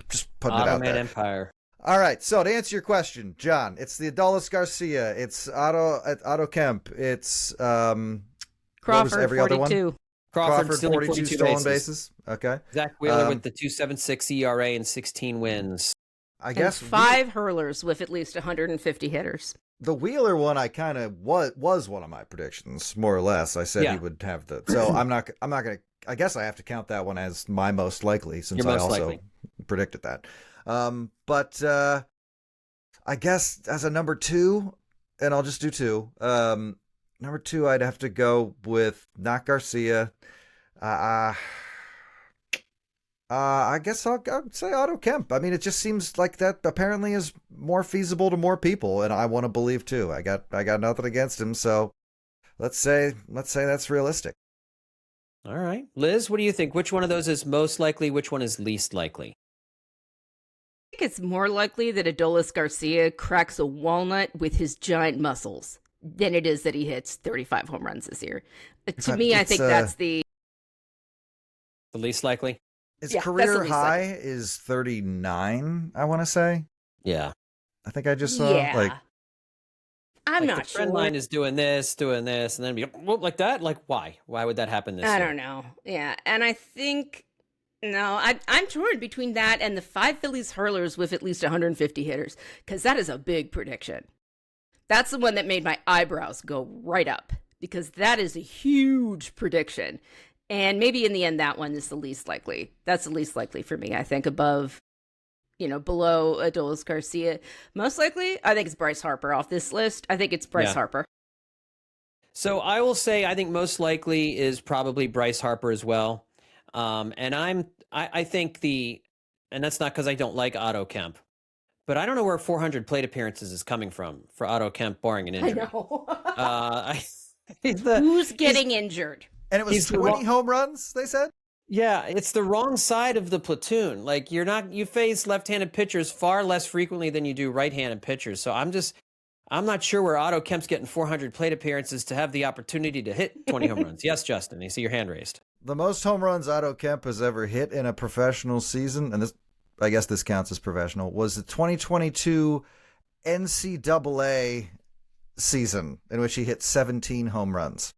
Speaker 2: Just putting it out there.
Speaker 1: Empire.
Speaker 2: All right, so to answer your question, John, it's the Adolis Garcia, it's Otto Kemp, it's
Speaker 3: Crawford,
Speaker 2: every
Speaker 3: 42.
Speaker 2: other one? Crawford 42 stolen bases. Okay.
Speaker 1: Zach Wheeler with the 2.76 ERA and 16 wins.
Speaker 2: I guess
Speaker 3: 5 hurlers with at least 150 hitters.
Speaker 2: The Wheeler one, I kind of was one of my predictions, more or less. I said he would have the. So I'm not gonna. I guess I have to count that one as my most likely, since I also predicted that. But I guess as a number 2, and I'll just do 2. Number 2, I'd have to go with not Garcia. I guess I'll say Otto Kemp. I mean, it just seems like that apparently is more feasible to more people, and I want to believe too. I got nothing against him, so let's say that's realistic.
Speaker 1: All right. Liz, what do you think? Which one of those is most likely? Which one is least likely?
Speaker 3: I think it's more likely that Adolis Garcia cracks a walnut with his giant muscles than it is that he hits 35 home runs this year. To me, I think that's the
Speaker 1: least likely.
Speaker 2: His career high is 39, I want to say.
Speaker 1: Yeah.
Speaker 2: I think I just saw
Speaker 3: I'm not
Speaker 1: the
Speaker 3: sure.
Speaker 1: trend line is doing this, and then be like that. Like, why? Why would that happen this year?
Speaker 3: I don't know. Yeah, and I think I'm torn between that and the 5 Phillies hurlers with at least 150 hitters, because that is a big prediction. That's the one that made my eyebrows go right up, because that is a huge prediction. And maybe in the end, that one is the least likely. That's the least likely for me, I think, below Adolis Garcia. Most likely, I think it's Bryce Harper off this list. I think it's Bryce Harper.
Speaker 1: So I will say I think most likely is probably Bryce Harper as well. And I think and that's not because I don't like Otto Kemp, but I don't know where 400 plate appearances is coming from for Otto Kemp, barring an injury.
Speaker 3: I know. Who's getting injured?
Speaker 2: And it was 20 home runs, they said?
Speaker 1: Yeah, it's the wrong side of the platoon. Like, you face left-handed pitchers far less frequently than you do right-handed pitchers. So I'm not sure where Otto Kemp's getting 400 plate appearances to have the opportunity to hit 20 home runs. Yes, Justin, I see your hand raised.
Speaker 2: The most home runs Otto Kemp has ever hit in a professional season, and I guess this counts as professional, was the 2022 NCAA season in which he hit 17 home runs.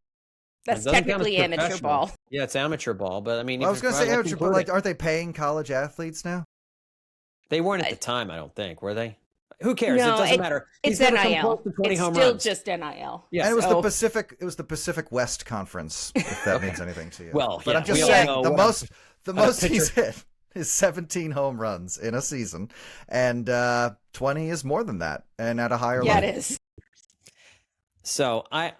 Speaker 3: That's technically amateur ball.
Speaker 1: Yeah, it's amateur ball, but I mean...
Speaker 2: I was going to say amateur, but aren't they paying college athletes now?
Speaker 1: They weren't at the time, I don't think, were they? Who cares?
Speaker 3: No,
Speaker 1: it doesn't matter.
Speaker 3: It's NIL. It's still just NIL.
Speaker 1: Yeah,
Speaker 2: and it was the Pacific West Conference, if that means anything to you.
Speaker 1: Well,
Speaker 2: but I'm just saying the most he's hit is 17 home runs in a season, and 20 is more than that, and at a higher level.
Speaker 3: Yeah, it is.
Speaker 1: So I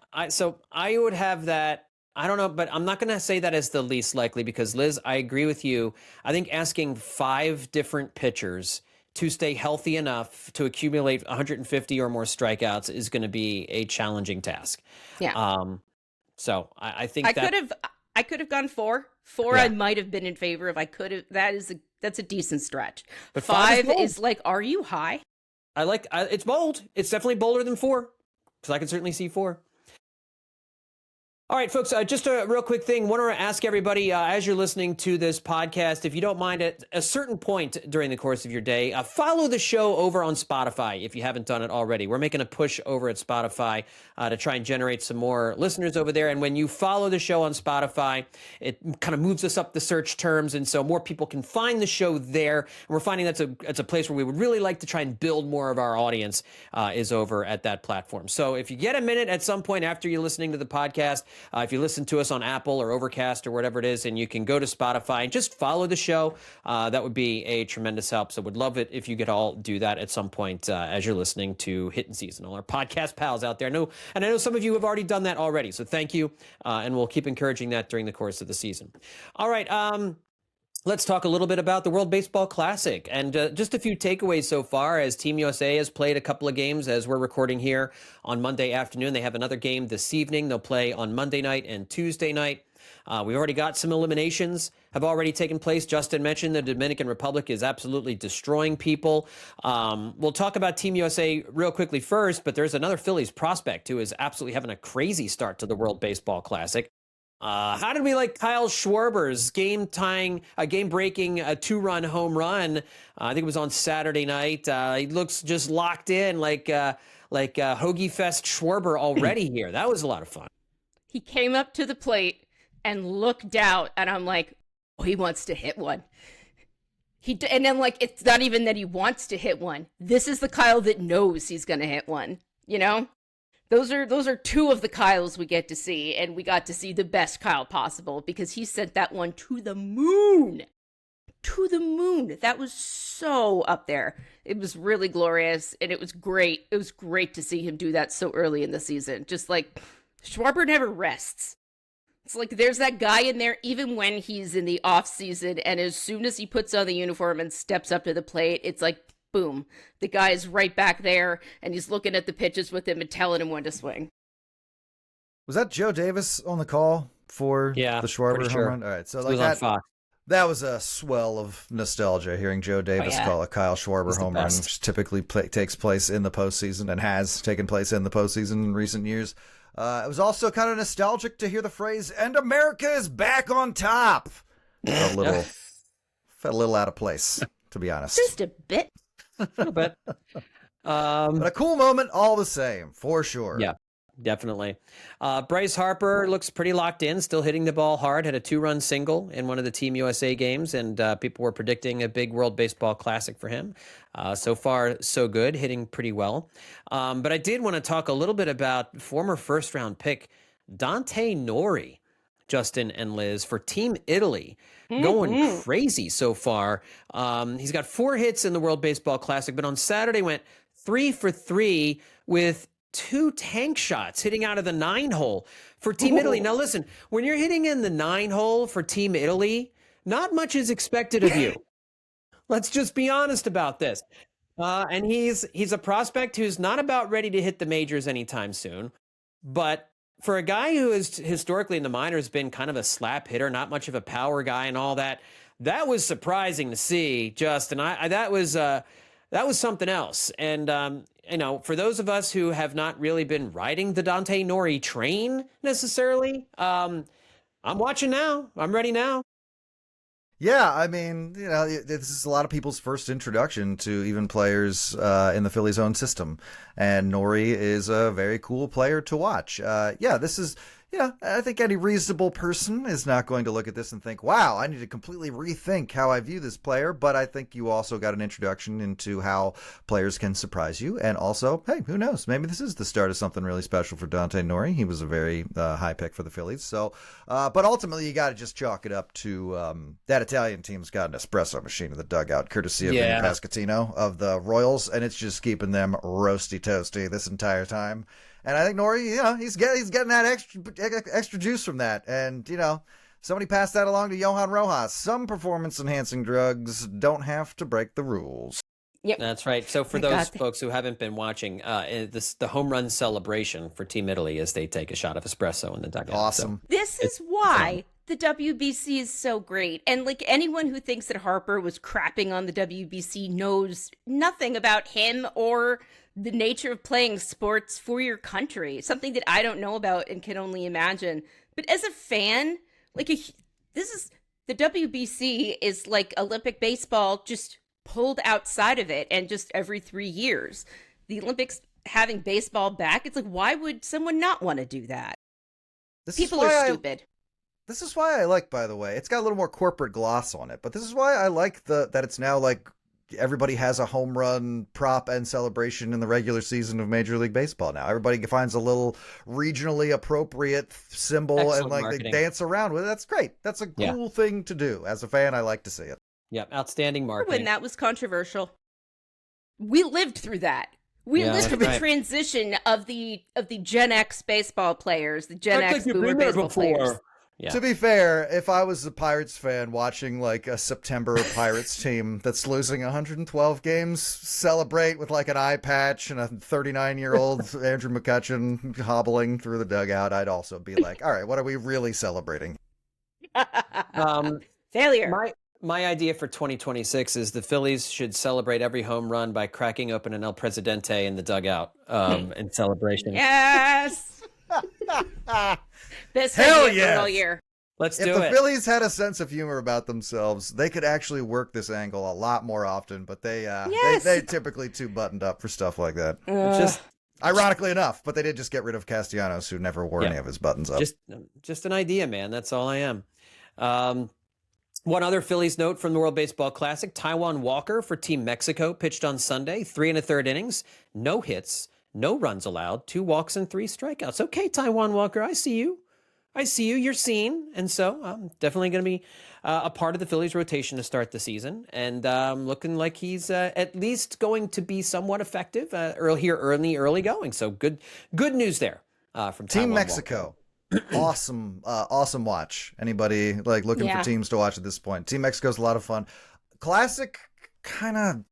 Speaker 1: would have that. I don't know, but I'm not going to say that as the least likely, because Liz, I agree with you. I think asking 5 different pitchers to stay healthy enough to accumulate 150 or more strikeouts is going to be a challenging task.
Speaker 3: Yeah.
Speaker 1: So I think
Speaker 3: I could have gone 4. 4 I might have been in favor of. I could have. That's a decent stretch. But 5 is like, are you high?
Speaker 1: It's bold. It's definitely bolder than 4. So I can certainly see 4. All right, folks, just a real quick thing. Want to ask everybody, as you're listening to this podcast, if you don't mind, at a certain point during the course of your day, follow the show over on Spotify if you haven't done it already. We're making a push over at Spotify to try and generate some more listeners over there. And when you follow the show on Spotify, it kind of moves us up the search terms, and so more people can find the show there. And we're finding that's a place where we would really like to try and build more of our audience is over at that platform. So if you get a minute at some point after you're listening to the podcast, if you listen to us on Apple or Overcast or whatever it is, and you can go to Spotify and just follow the show, that would be a tremendous help. So would love it if you could all do that at some point as you're listening to Hittin Season. All our podcast pals out there. I know some of you have already done that already, so thank you, and we'll keep encouraging that during the course of the season. All right, let's talk a little bit about the World Baseball Classic and just a few takeaways so far, as Team USA has played a couple of games as we're recording here on Monday afternoon. They have another game this evening. They'll play on Monday night and Tuesday night. We've already got some eliminations have already taken place. Justin mentioned the Dominican Republic is absolutely destroying people. We'll talk about Team USA real quickly first, but there's another Phillies prospect who is absolutely having a crazy start to the World Baseball Classic. How did we like Kyle Schwarber's game-breaking 2-run home run? I think it was on Saturday night. He looks just locked in like Hoagie Fest Schwarber already here. That was a lot of fun.
Speaker 3: He came up to the plate and looked out, and I'm like, oh, he wants to hit one. And then, like, it's not even that he wants to hit one. This is the Kyle that knows he's going to hit one, you know? Those are 2 of the Kyles we get to see, and we got to see the best Kyle possible because he sent that one to the moon. To the moon. That was so up there. It was really glorious, and it was great. It was great to see him do that so early in the season. Just like, Schwarber never rests. It's like there's that guy in there even when he's in the off season, and as soon as he puts on the uniform and steps up to the plate, it's like, boom, the guy is right back there, and he's looking at the pitches with him and telling him when to swing.
Speaker 2: Was that Joe Davis on the call for
Speaker 1: Yeah,
Speaker 2: the Schwarber
Speaker 1: pretty
Speaker 2: home
Speaker 1: sure.
Speaker 2: run? All right, so
Speaker 1: It
Speaker 2: like
Speaker 1: was on
Speaker 2: that.
Speaker 1: Fox.
Speaker 2: That was a swell of nostalgia hearing Joe Davis call a Kyle Schwarber
Speaker 1: He's the
Speaker 2: home run,
Speaker 1: best.
Speaker 2: which typically takes place in the postseason and has taken place in the postseason in recent years. It was also kind of nostalgic to hear the phrase "and America is back on top." Felt a little out of place, to be honest.
Speaker 3: Just a bit.
Speaker 1: A little bit.
Speaker 2: But a cool moment all the same, for sure.
Speaker 1: Yeah, definitely. Bryce Harper looks pretty locked in, still hitting the ball hard, had a 2-run single in one of the Team USA games, and people were predicting a big World Baseball Classic for him. So far, so good, hitting pretty well. But I did want to talk a little bit about former first-round pick Dante Nori, Justin and Liz, for Team Italy. Going crazy so far. He's got 4 hits in the World Baseball Classic, but on Saturday went 3 for 3 with 2 tank shots, hitting out of the 9-hole for Team Italy. Now listen, when you're hitting in the 9-hole for Team Italy, not much is expected of you. Let's just be honest about this. And he's a prospect who's not about ready to hit the majors anytime soon. But for a guy who has historically in the minors been kind of a slap hitter, not much of a power guy and all that, that was surprising to see, Justin. That was something else. And for those of us who have not really been riding the Dante Nori train necessarily, I'm watching now. I'm ready now.
Speaker 2: Yeah, I mean, this is a lot of people's first introduction to even players in the Phillies' own system, and Nori is a very cool player to watch. I think any reasonable person is not going to look at this and think, wow, I need to completely rethink how I view this player, but I think you also got an introduction into how players can surprise you, and also, hey, who knows, maybe this is the start of something really special for Dante Nori. He was a very high pick for the Phillies, so, but ultimately you got to just chalk it up to that Italian team's got an espresso machine in the dugout, courtesy of Vinny Pasquantino of the Royals, and it's just keeping them roasty toasty this entire time. And I think Nori, he's getting that extra juice from that. And, somebody passed that along to Johan Rojas. Some performance-enhancing drugs don't have to break the rules.
Speaker 3: Yep.
Speaker 1: That's right. So for those folks who haven't been watching, the home run celebration for Team Italy as they take a shot of espresso in the dugout.
Speaker 2: Awesome.
Speaker 3: So this is why the WBC is so great. And like anyone who thinks that Harper was crapping on the WBC knows nothing about him or the nature of playing sports for your country, something that I don't know about and can only imagine. But as a fan, the WBC is like Olympic baseball just pulled outside of it, and just every 3 years. The Olympics having baseball back, it's like, why would someone not want to do that? People are stupid.
Speaker 2: This is why I like, by the way, it's got a little more corporate gloss on it, but this is why I like that it's now like everybody has a home run prop and celebration in the regular season of Major League Baseball now. Everybody finds a little regionally appropriate symbol. Excellent and like marketing. They dance around with it. That's great. That's a cool thing to do. As a fan, I like to see it.
Speaker 1: Yeah, outstanding marketing.
Speaker 3: When that was controversial. We lived through that. We lived through the transition of the Gen X baseball players, the Gen X boomer baseball players.
Speaker 2: Yeah. To be fair, if I was a Pirates fan watching like a September Pirates team that's losing 112 games celebrate with like an eye patch and a 39-year-old Andrew McCutchen hobbling through the dugout, I'd also be like, all right, what are we really celebrating?
Speaker 3: Failure.
Speaker 1: My idea for 2026 is the Phillies should celebrate every home run by cracking open an El Presidente in the dugout in celebration.
Speaker 3: Yes! Best
Speaker 2: Hell
Speaker 3: idea all year.
Speaker 1: Let's do it.
Speaker 2: If the Phillies had a sense of humor about themselves, they could actually work this angle a lot more often, but they're typically too buttoned up for stuff like that.
Speaker 1: Just
Speaker 2: ironically enough, but they did just get rid of Castellanos, who never wore any of his buttons up.
Speaker 1: Just an idea, man. That's all I am. One other Phillies note from the World Baseball Classic, Taijuan Walker for Team Mexico pitched on Sunday, 3 1/3 innings, no hits, no runs allowed, 2 walks and 3 strikeouts. Okay, Taijuan Walker, I see you. You're seen. And so I'm definitely going to be a part of the Phillies rotation to start the season. And looking like he's at least going to be somewhat effective early going. So good news there from
Speaker 2: Team
Speaker 1: Taijuan
Speaker 2: Mexico.
Speaker 1: Walker.
Speaker 2: Awesome watch. Anybody like looking for teams to watch at this point? Team Mexico's a lot of fun. Classic kind of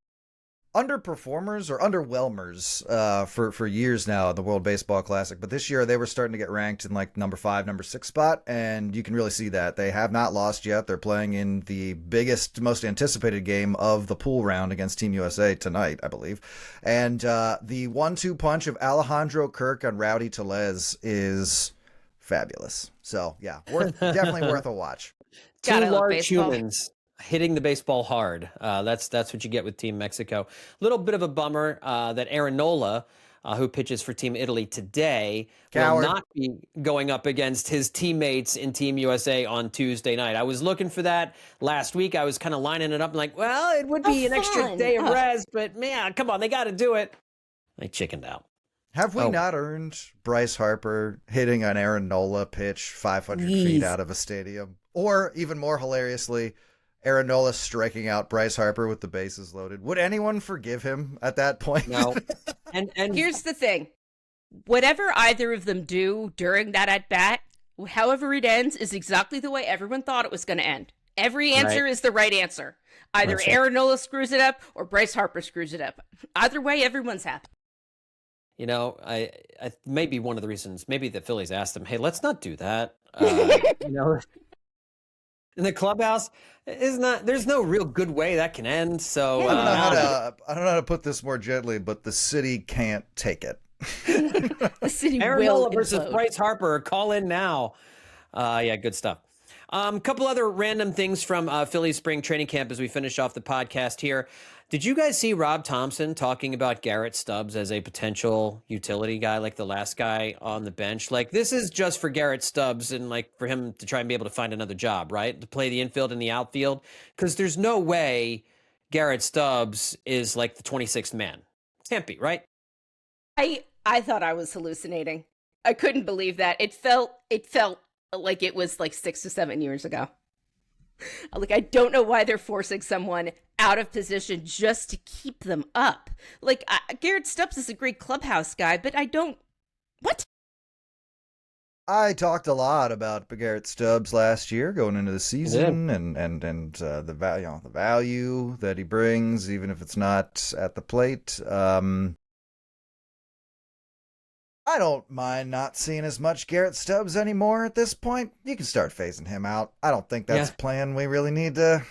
Speaker 2: underperformers or underwhelmers for years now in the World Baseball Classic, but this year they were starting to get ranked in like number 5, number 6 spot, and you can really see that they have not lost yet. They're playing in the biggest, most anticipated game of the pool round against Team USA tonight, I believe, and the 1-2 punch of Alejandro Kirk and Rowdy Tellez is fabulous. So yeah, definitely worth a watch.
Speaker 1: Two
Speaker 3: God, I love
Speaker 1: large
Speaker 3: baseball.
Speaker 1: humans hitting the baseball hard. That's what you get with Team Mexico. A little bit of a bummer that Aaron Nola, who pitches for Team Italy today, will not be going up against his teammates in Team USA on Tuesday night. I was looking for that last week. I was kind of lining it up like, well, it would be an extra day of rest, but man, come on, they got to do it. I chickened out.
Speaker 2: Have we not earned Bryce Harper hitting an Aaron Nola pitch 500 feet out of a stadium? Or even more hilariously, Aaron Nola striking out Bryce Harper with the bases loaded. Would anyone forgive him at that point?
Speaker 1: No. And
Speaker 3: Here's the thing. Whatever either of them do during that at-bat, however it ends, is exactly the way everyone thought it was going to end. Every answer is the right answer. Either Aaron Nola screws it up or Bryce Harper screws it up. Either way, everyone's happy.
Speaker 1: You know, I maybe one of the reasons, maybe the Phillies asked them, hey, let's not do that. You know, in the clubhouse, there's no real good way that can end. So
Speaker 2: I don't know how to put this more gently, but the city can't take it.
Speaker 3: The city
Speaker 1: Aaron
Speaker 3: will
Speaker 1: Nola versus
Speaker 3: implode.
Speaker 1: Bryce Harper. Call in now. Yeah, good stuff. A couple other random things from Phillies spring training camp as we finish off the podcast here. Did you guys see Rob Thompson talking about Garrett Stubbs as a potential utility guy, like the last guy on the bench? Like, this is just for Garrett Stubbs and like for him to try and be able to find another job, right? To play the infield and the outfield. Because there's no way Garrett Stubbs is like the 26th man. Can't be, right?
Speaker 3: I thought I was hallucinating. I couldn't believe that. It felt like it was like 6 to 7 years ago. Like, I don't know why they're forcing someone out of position just to keep them up. Like, Garrett Stubbs is a great clubhouse guy, but I don't... What?
Speaker 2: I talked a lot about Garrett Stubbs last year going into the season and the value that he brings, even if it's not at the plate. I don't mind not seeing as much Garrett Stubbs anymore at this point. You can start phasing him out. I don't think that's a plan we really need to...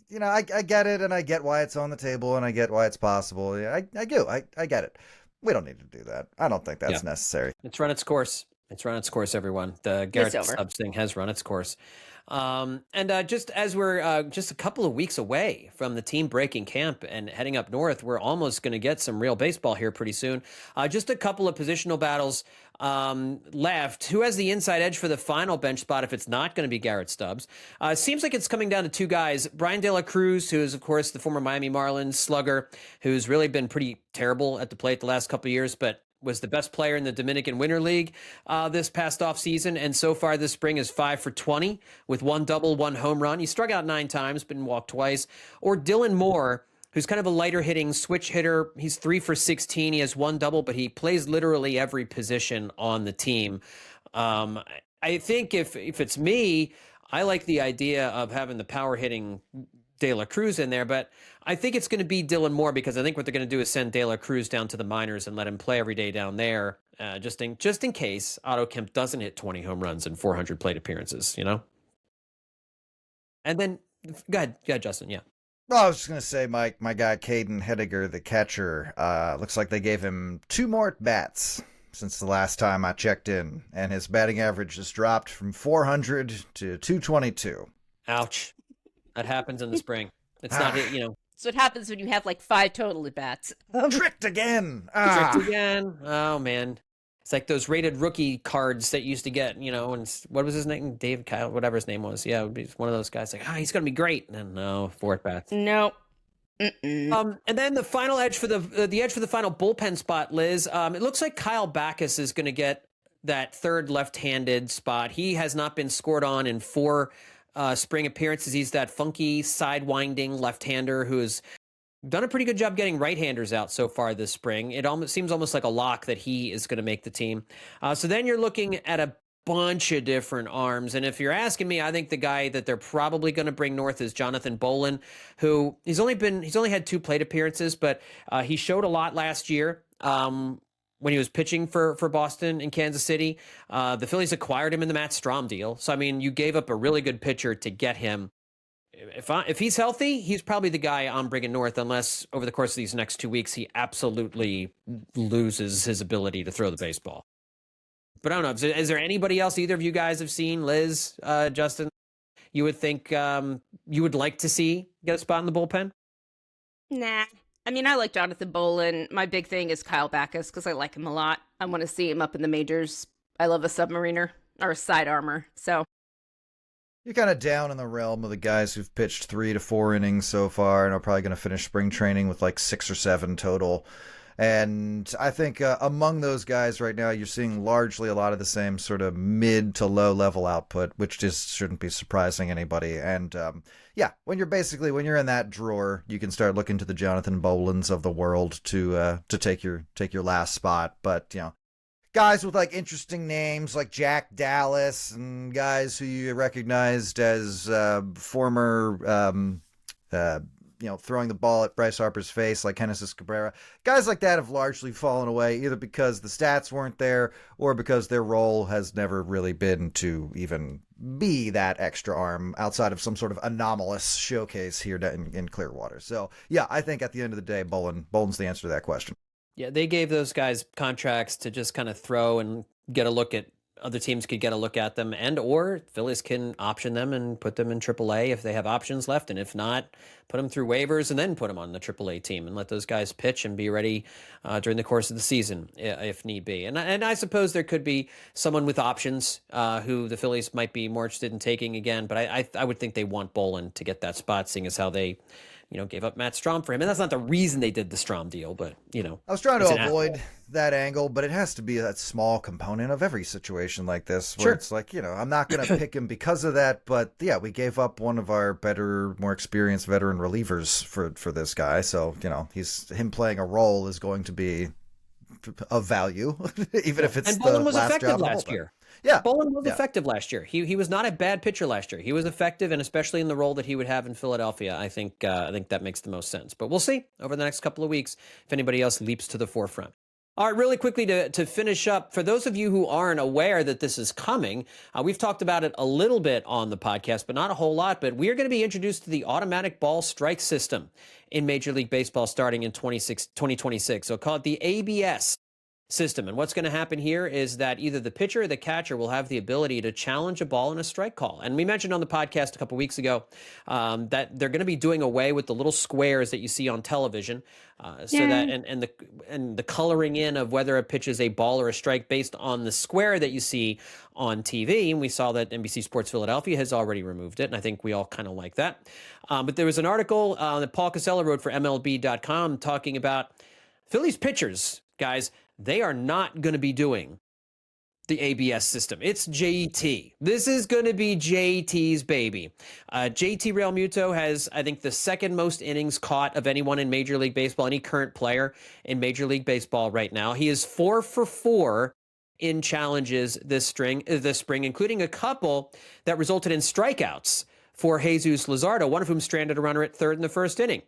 Speaker 2: You know, I get it, and I get why it's on the table, and I get why it's possible. Yeah, I do. I get it. We don't need to do that. I don't think that's necessary.
Speaker 1: It's run its course. It's run its course, everyone. The Garrett Stubbs thing has run its course. Just as we're just a couple of weeks away from the team breaking camp and heading up north, we're almost going to get some real baseball here pretty soon. Just a couple of positional battles left. Who has the inside edge for the final bench spot if it's not going to be Garrett Stubbs? Seems like it's coming down to two guys. Brian De La Cruz, who is, of course, the former Miami Marlins slugger, who's really been pretty terrible at the plate the last couple of years, but was the best player in the Dominican Winter League this past offseason, and so far this spring is 5 for 20 with 1 double, 1 home run. He struck out 9 times, been walked twice. Or Dylan Moore, who's kind of a lighter hitting switch hitter. He's 3 for 16. He has 1 double, but he plays literally every position on the team. I think if it's me, I like the idea of having the power hitting De La Cruz in there, but I think it's going to be Dylan Moore because I think what they're going to do is send De La Cruz down to the minors and let him play every day down there, just in case Otto Kemp doesn't hit 20 home runs and 400 plate appearances, you know? And then, go ahead, Justin, yeah.
Speaker 2: Well, I was just going to say, my guy Caden Hediger, the catcher, looks like they gave him 2 more at-bats since the last time I checked in, and his batting average has dropped from 400 to 222.
Speaker 1: Ouch. That happens in the spring. It's not, you know.
Speaker 3: So what happens when you have like 5 total at bats?
Speaker 2: Tricked again.
Speaker 1: Tricked again. Oh man, it's like those rated rookie cards that you used to get. You know, and what was his name? David Kyle, whatever his name was. Yeah, it would be one of those guys. Like, he's gonna be great. And then no, 4 at bats.
Speaker 3: No.
Speaker 1: And then the final edge for the edge for the final bullpen spot, Liz. It looks like Kyle Backus is going to get that third left-handed spot. He has not been scored on in 4 spring appearances. He's that funky side-winding left-hander who has done a pretty good job getting right-handers out so far this spring. It seems almost like a lock that he is going to make the team. So then you're looking at a bunch of different arms. And if you're asking me, I think the guy that they're probably going to bring north is Jonathan Bolin, who he's only had 2 plate appearances, but he showed a lot last year. When he was pitching for Boston and Kansas City, the Phillies acquired him in the Matt Strahm deal. So, I mean, you gave up a really good pitcher to get him. If he's healthy, he's probably the guy I'm bringing north, unless over the course of these next 2 weeks, he absolutely loses his ability to throw the baseball. But I don't know. Is there anybody else either of you guys have seen, Liz, Justin, you would think you would like to see get a spot in the bullpen?
Speaker 3: Nah. I mean, I like Jonathan Bolin. My big thing is Kyle Backus because I like him a lot. I want to see him up in the majors. I love a submariner or a side armor. So
Speaker 2: you're kind of down in the realm of the guys who've pitched 3 to 4 innings so far and are probably going to finish spring training with like 6 or 7 total. And I think among those guys right now, you're seeing largely a lot of the same sort of mid to low level output, which just shouldn't be surprising anybody. And yeah, when you're in that drawer, you can start looking to the Jonathan Bolins of the world to take your last spot. But guys with like interesting names like Jack Dallas and guys who you recognized as former throwing the ball at Bryce Harper's face like Genesis Cabrera. Guys like that have largely fallen away, either because the stats weren't there or because their role has never really been to even be that extra arm outside of some sort of anomalous showcase here in Clearwater. So, yeah, I think at the end of the day, Bolin's the answer to that question.
Speaker 1: Yeah, they gave those guys contracts to just kind of throw and get a look at other teams could get a look at them, and or Phillies can option them and put them in AAA if they have options left, and if not, put them through waivers and then put them on the AAA team and let those guys pitch and be ready during the course of the season if need be. And I suppose there could be someone with options who the Phillies might be more interested in taking again, but I would think they want Bolin to get that spot, seeing as how they gave up Matt Strahm for him. And that's not the reason they did the Strahm deal, but,
Speaker 2: I was trying to avoid that angle, but it has to be that small component of every situation like this, where it's like, I'm not going to pick him because of that, but yeah, we gave up one of our better, more experienced veteran relievers for this guy. So, him playing a role is going to be of value, even if it's the last job
Speaker 1: last year.
Speaker 2: Yeah,
Speaker 1: Bolin was effective last year. He was not a bad pitcher last year. He was effective, and especially in the role that he would have in Philadelphia, I think that makes the most sense. But we'll see over the next couple of weeks if anybody else leaps to the forefront. All right, really quickly to finish up, for those of you who aren't aware that this is coming, we've talked about it a little bit on the podcast, but not a whole lot. But we are going to be introduced to the automatic ball strike system in Major League Baseball starting in 2026. So call it the ABS system. And what's going to happen here is that either the pitcher or the catcher will have the ability to challenge a ball in a strike call. And we mentioned on the podcast a couple weeks ago that they're going to be doing away with the little squares that you see on television, so that and the coloring in of whether a pitch is a ball or a strike based on the square that you see on TV. And we saw that NBC Sports Philadelphia has already removed it, and I think we all kind of like that. But there was an article that Paul Casella wrote for MLB.com talking about Phillies pitchers, guys. They are not going to be doing the ABS system. It's JT. This is going to be JT's baby. JT Realmuto has, I think, the second most innings caught of anyone in Major League Baseball, any current player in Major League Baseball right now. He is 4 for 4 in challenges this spring, including a couple that resulted in strikeouts for Jesus Luzardo, one of whom stranded a runner at third in the first inning.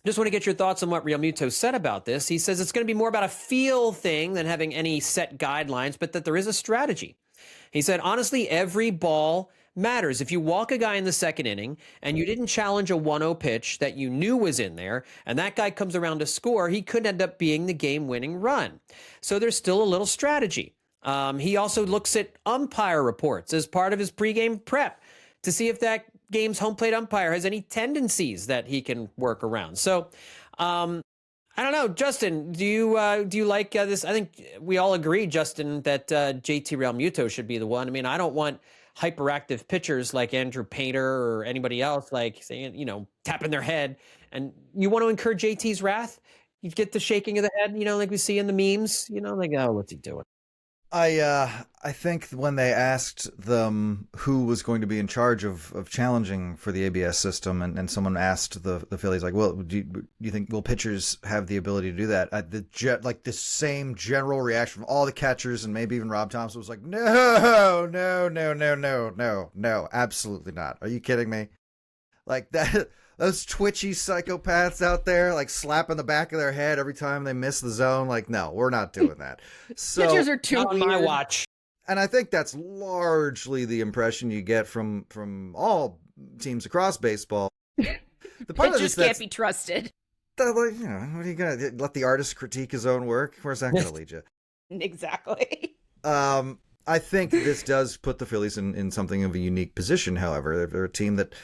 Speaker 1: Just want to get your thoughts on what Realmuto said about this. He says it's going to be more about a feel thing than having any set guidelines, but that there is a strategy. He said, honestly, every ball matters. If you walk a guy in the second inning and you didn't challenge a 1-0 pitch that you knew was in there, and that guy comes around to score, he could end up being the game-winning run. So there's still a little strategy. He also looks at umpire reports as part of his pregame prep to see if that game's home plate umpire has any tendencies that he can work around. So, I don't know, Justin, do you like this? I think we all agree, Justin, that JT Realmuto should be the one. I mean, I don't want hyperactive pitchers like Andrew Painter or anybody else like saying, tapping their head. And you want to incur JT's wrath? You get the shaking of the head, like we see in the memes, like, oh, what's he doing?
Speaker 2: I think when they asked them who was going to be in charge of challenging for the ABS system, and someone asked the Phillies, like, well, do you think, will pitchers have the ability to do that? The same general reaction from all the catchers and maybe even Rob Thompson was like, no, no, no, no, no, no, no, absolutely not. Are you kidding me? Like that. Those twitchy psychopaths out there, like slapping the back of their head every time they miss the zone. Like, no, we're not doing that. So,
Speaker 3: Pitchers are too
Speaker 1: not on my
Speaker 3: weird.
Speaker 1: watch.
Speaker 2: and I think that's largely the impression you get from all teams across baseball. The part
Speaker 3: Pitchers
Speaker 2: of this
Speaker 3: can't be trusted.
Speaker 2: what are you gonna let the artist critique his own work? Where's that gonna lead you?
Speaker 3: Exactly.
Speaker 2: I think this does put the Phillies in something of a unique position. However, they're a team that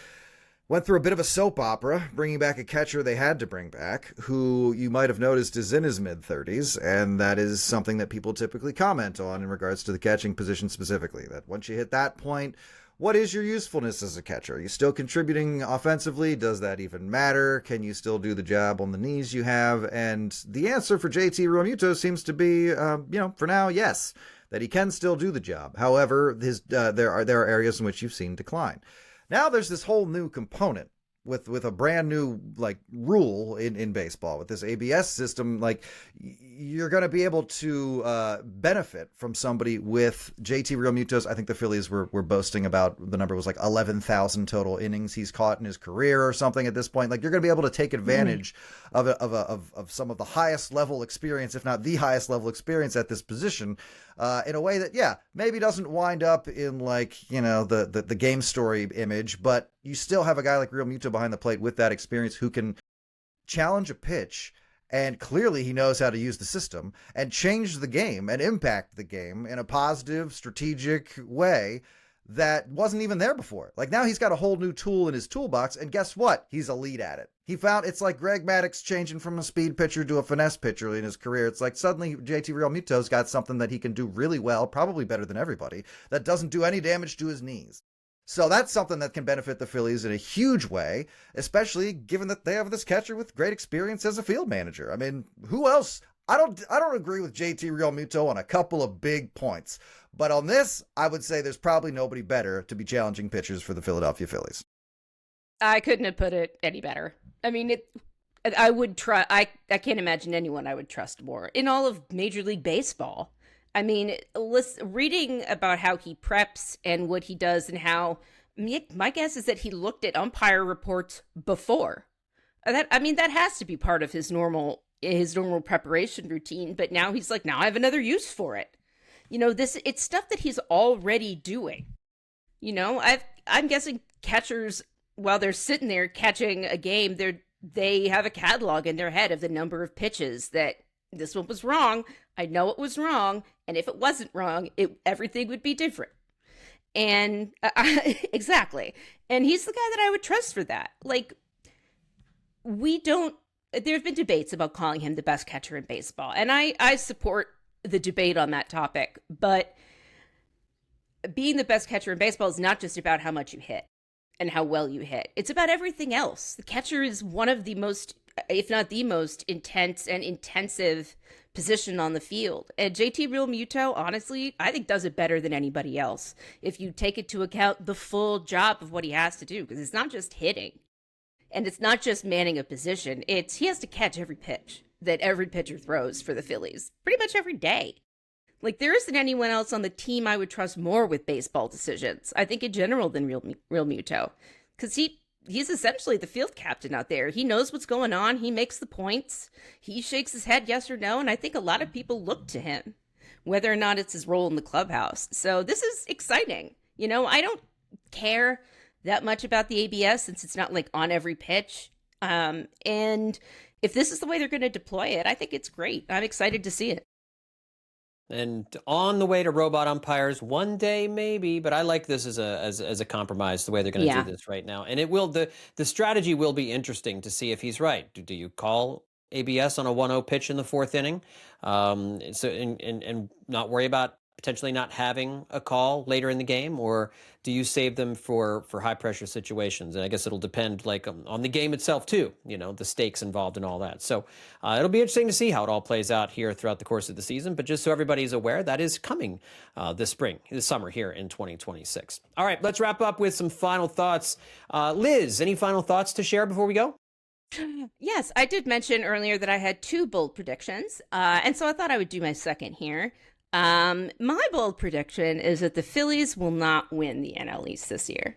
Speaker 2: went through a bit of a soap opera, bringing back a catcher they had to bring back, who you might have noticed is in his mid-30s, and that is something that people typically comment on in regards to the catching position specifically, that once you hit that point, what is your usefulness as a catcher? Are you still contributing offensively? Does that even matter? Can you still do the job on the knees you have? And the answer for JT Realmuto seems to be, for now, yes, that he can still do the job. However, there are areas in which you've seen decline. Now there's this whole new component with a brand new rule in baseball with this ABS system. Like, you're going to be able to benefit from somebody with JT Realmuto's. I think the Phillies were boasting about, the number was like 11,000 total innings he's caught in his career or something at this point. Like, you're going to be able to take advantage of some of the highest level experience, if not the highest level experience at this position, in a way that, maybe doesn't wind up in the game story image, but you still have a guy like Realmuto behind the plate with that experience who can challenge a pitch, and clearly he knows how to use the system and change the game and impact the game in a positive, strategic way that wasn't even there before. Like, now he's got a whole new tool in his toolbox, and guess what? He's elite at it. It's like Greg Maddux changing from a speed pitcher to a finesse pitcher in his career. It's like suddenly JT Realmuto's got something that he can do really well, probably better than everybody, that doesn't do any damage to his knees. So that's something that can benefit the Phillies in a huge way, especially given that they have this catcher with great experience as a field manager. I mean, who else? I don't agree with JT Realmuto on a couple of big points, but on this, I would say there's probably nobody better to be challenging pitchers for the Philadelphia Phillies.
Speaker 3: I couldn't have put it any better. I mean, I would try. I can't imagine anyone I would trust more in all of Major League Baseball. I mean, reading about how he preps and what he does and how, my guess is that he looked at umpire reports before. That has to be part of his normal preparation routine. But now he's like, now I have another use for it. It's stuff that he's already doing. I'm guessing catchers, while they're sitting there catching a game, they have a catalog in their head of the number of pitches that this one was wrong. I know it was wrong. And if it wasn't wrong, everything would be different. And exactly. And he's the guy that I would trust for that. Like, there have been debates about calling him the best catcher in baseball. And I support the debate on that topic. But being the best catcher in baseball is not just about how much you hit and how well you hit. It's about everything else. The catcher is one of the most, if not the most intense and intensive position on the field. And JT Realmuto, honestly, I think does it better than anybody else if you take into account the full job of what he has to do, because it's not just hitting and it's not just manning a position. He has to catch every pitch that every pitcher throws for the Phillies pretty much every day. Like, there isn't anyone else on the team I would trust more with baseball decisions, I think, in general, than Realmuto, because he's essentially the field captain out there. He knows what's going on. He makes the points. He shakes his head yes or no. And I think a lot of people look to him, whether or not it's his role in the clubhouse. So this is exciting. I don't care that much about the ABS since it's not like on every pitch. And if this is the way they're going to deploy it, I think it's great. I'm excited to see it.
Speaker 1: And on the way to robot umpires one day, maybe, but I like this as a compromise, the way they're going to do this right now. And it will, the strategy will be interesting to see if he's right. Do you call ABS on a 1-0 pitch in the fourth inning? And not worry about potentially not having a call later in the game, or do you save them for high pressure situations? And I guess it'll depend like on the game itself too, the stakes involved and all that. So it'll be interesting to see how it all plays out here throughout the course of the season. But just so everybody's aware, that is coming this summer here in 2026. All right, let's wrap up with some final thoughts. Liz, any final thoughts to share before we go?
Speaker 3: Yes, I did mention earlier that I had 2 bold predictions, and so I thought I would do my second here. My bold prediction is that the Phillies will not win the NL East this year.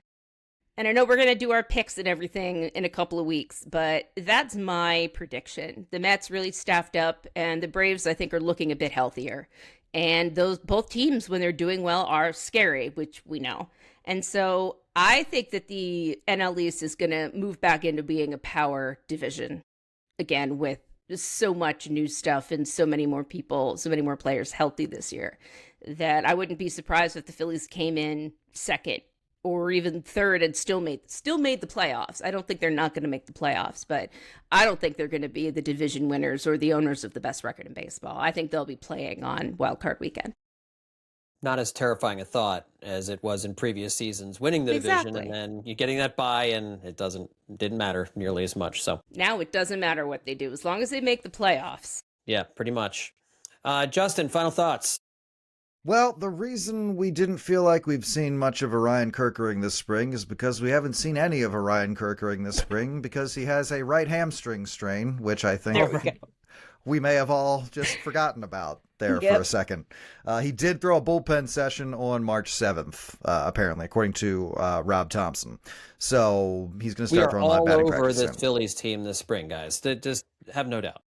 Speaker 3: And I know we're going to do our picks and everything in a couple of weeks, but that's my prediction. The Mets really staffed up, and the Braves, I think, are looking a bit healthier. And both teams, when they're doing well, are scary, which we know. And so I think that the NL East is going to move back into being a power division again, with so much new stuff and so many more people, so many more players healthy this year, that I wouldn't be surprised if the Phillies came in second or even third and still made the playoffs. I don't think they're not going to make the playoffs, but I don't think they're going to be the division winners or the owners of the best record in baseball. I think they'll be playing on Wild Card Weekend.
Speaker 1: Not as terrifying a thought as it was in previous seasons, winning the division and then you're getting that bye, and it didn't matter nearly as much. So
Speaker 3: now it doesn't matter what they do as long as they make the playoffs.
Speaker 1: Yeah, pretty much. Justin, final thoughts.
Speaker 2: Well, the reason we didn't feel like we've seen much of Orion Kerkering this spring is because we haven't seen any of Orion Kerkering this spring because he has a right hamstring strain, which I think we may have all just forgotten about there for a second. He did throw a bullpen session on March 7th, apparently, according to Rob Thompson. So he's going to start throwing live batting practice.
Speaker 1: We are all over the Phillies team this spring, guys. Just have no doubt.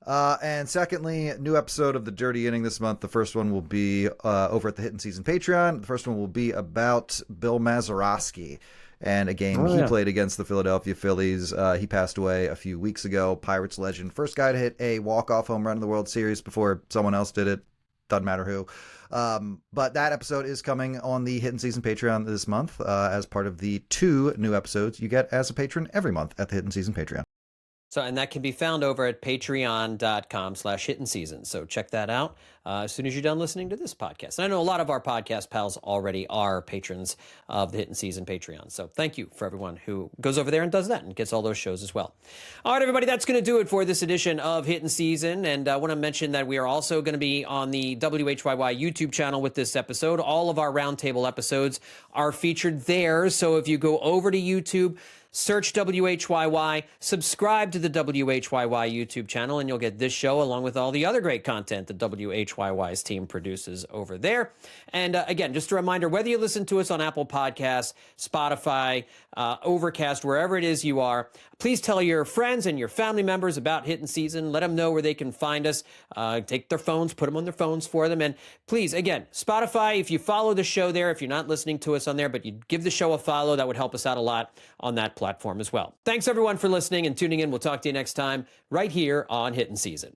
Speaker 2: And secondly, new episode of The Dirty Inning this month. The first one will be over at the Hittin Season Patreon. The first one will be about Bill Mazeroski and a game he played against the Philadelphia Phillies. He passed away a few weeks ago. Pirates legend. First guy to hit a walk-off home run in the World Series before someone else did it. Doesn't matter who. But that episode is coming on the Hittin Season Patreon this month as part of the 2 new episodes you get as a patron every month at the Hittin Season Patreon.
Speaker 1: So, and that can be found over at patreon.com/hittinseason. So check that out as soon as you're done listening to this podcast. And I know a lot of our podcast pals already are patrons of the Hittin Season Patreon. So thank you for everyone who goes over there and does that and gets all those shows as well. All right, everybody, that's going to do it for this edition of Hittin Season. And I want to mention that we are also going to be on the WHYY YouTube channel with this episode. All of our roundtable episodes are featured there. So if you go over to YouTube, search WHYY, subscribe to the WHYY YouTube channel, and you'll get this show along with all the other great content that WHYY's team produces over there. And again, just a reminder, whether you listen to us on Apple Podcasts, Spotify, Overcast, wherever it is you are, please tell your friends and your family members about Hittin Season. Let them know where they can find us. Take their phones, put them on their phones for them. And please, again, Spotify, if you follow the show there, if you're not listening to us on there, but you give the show a follow, that would help us out a lot on that platform as well. Thanks, everyone, for listening and tuning in. We'll talk to you next time right here on Hittin Season.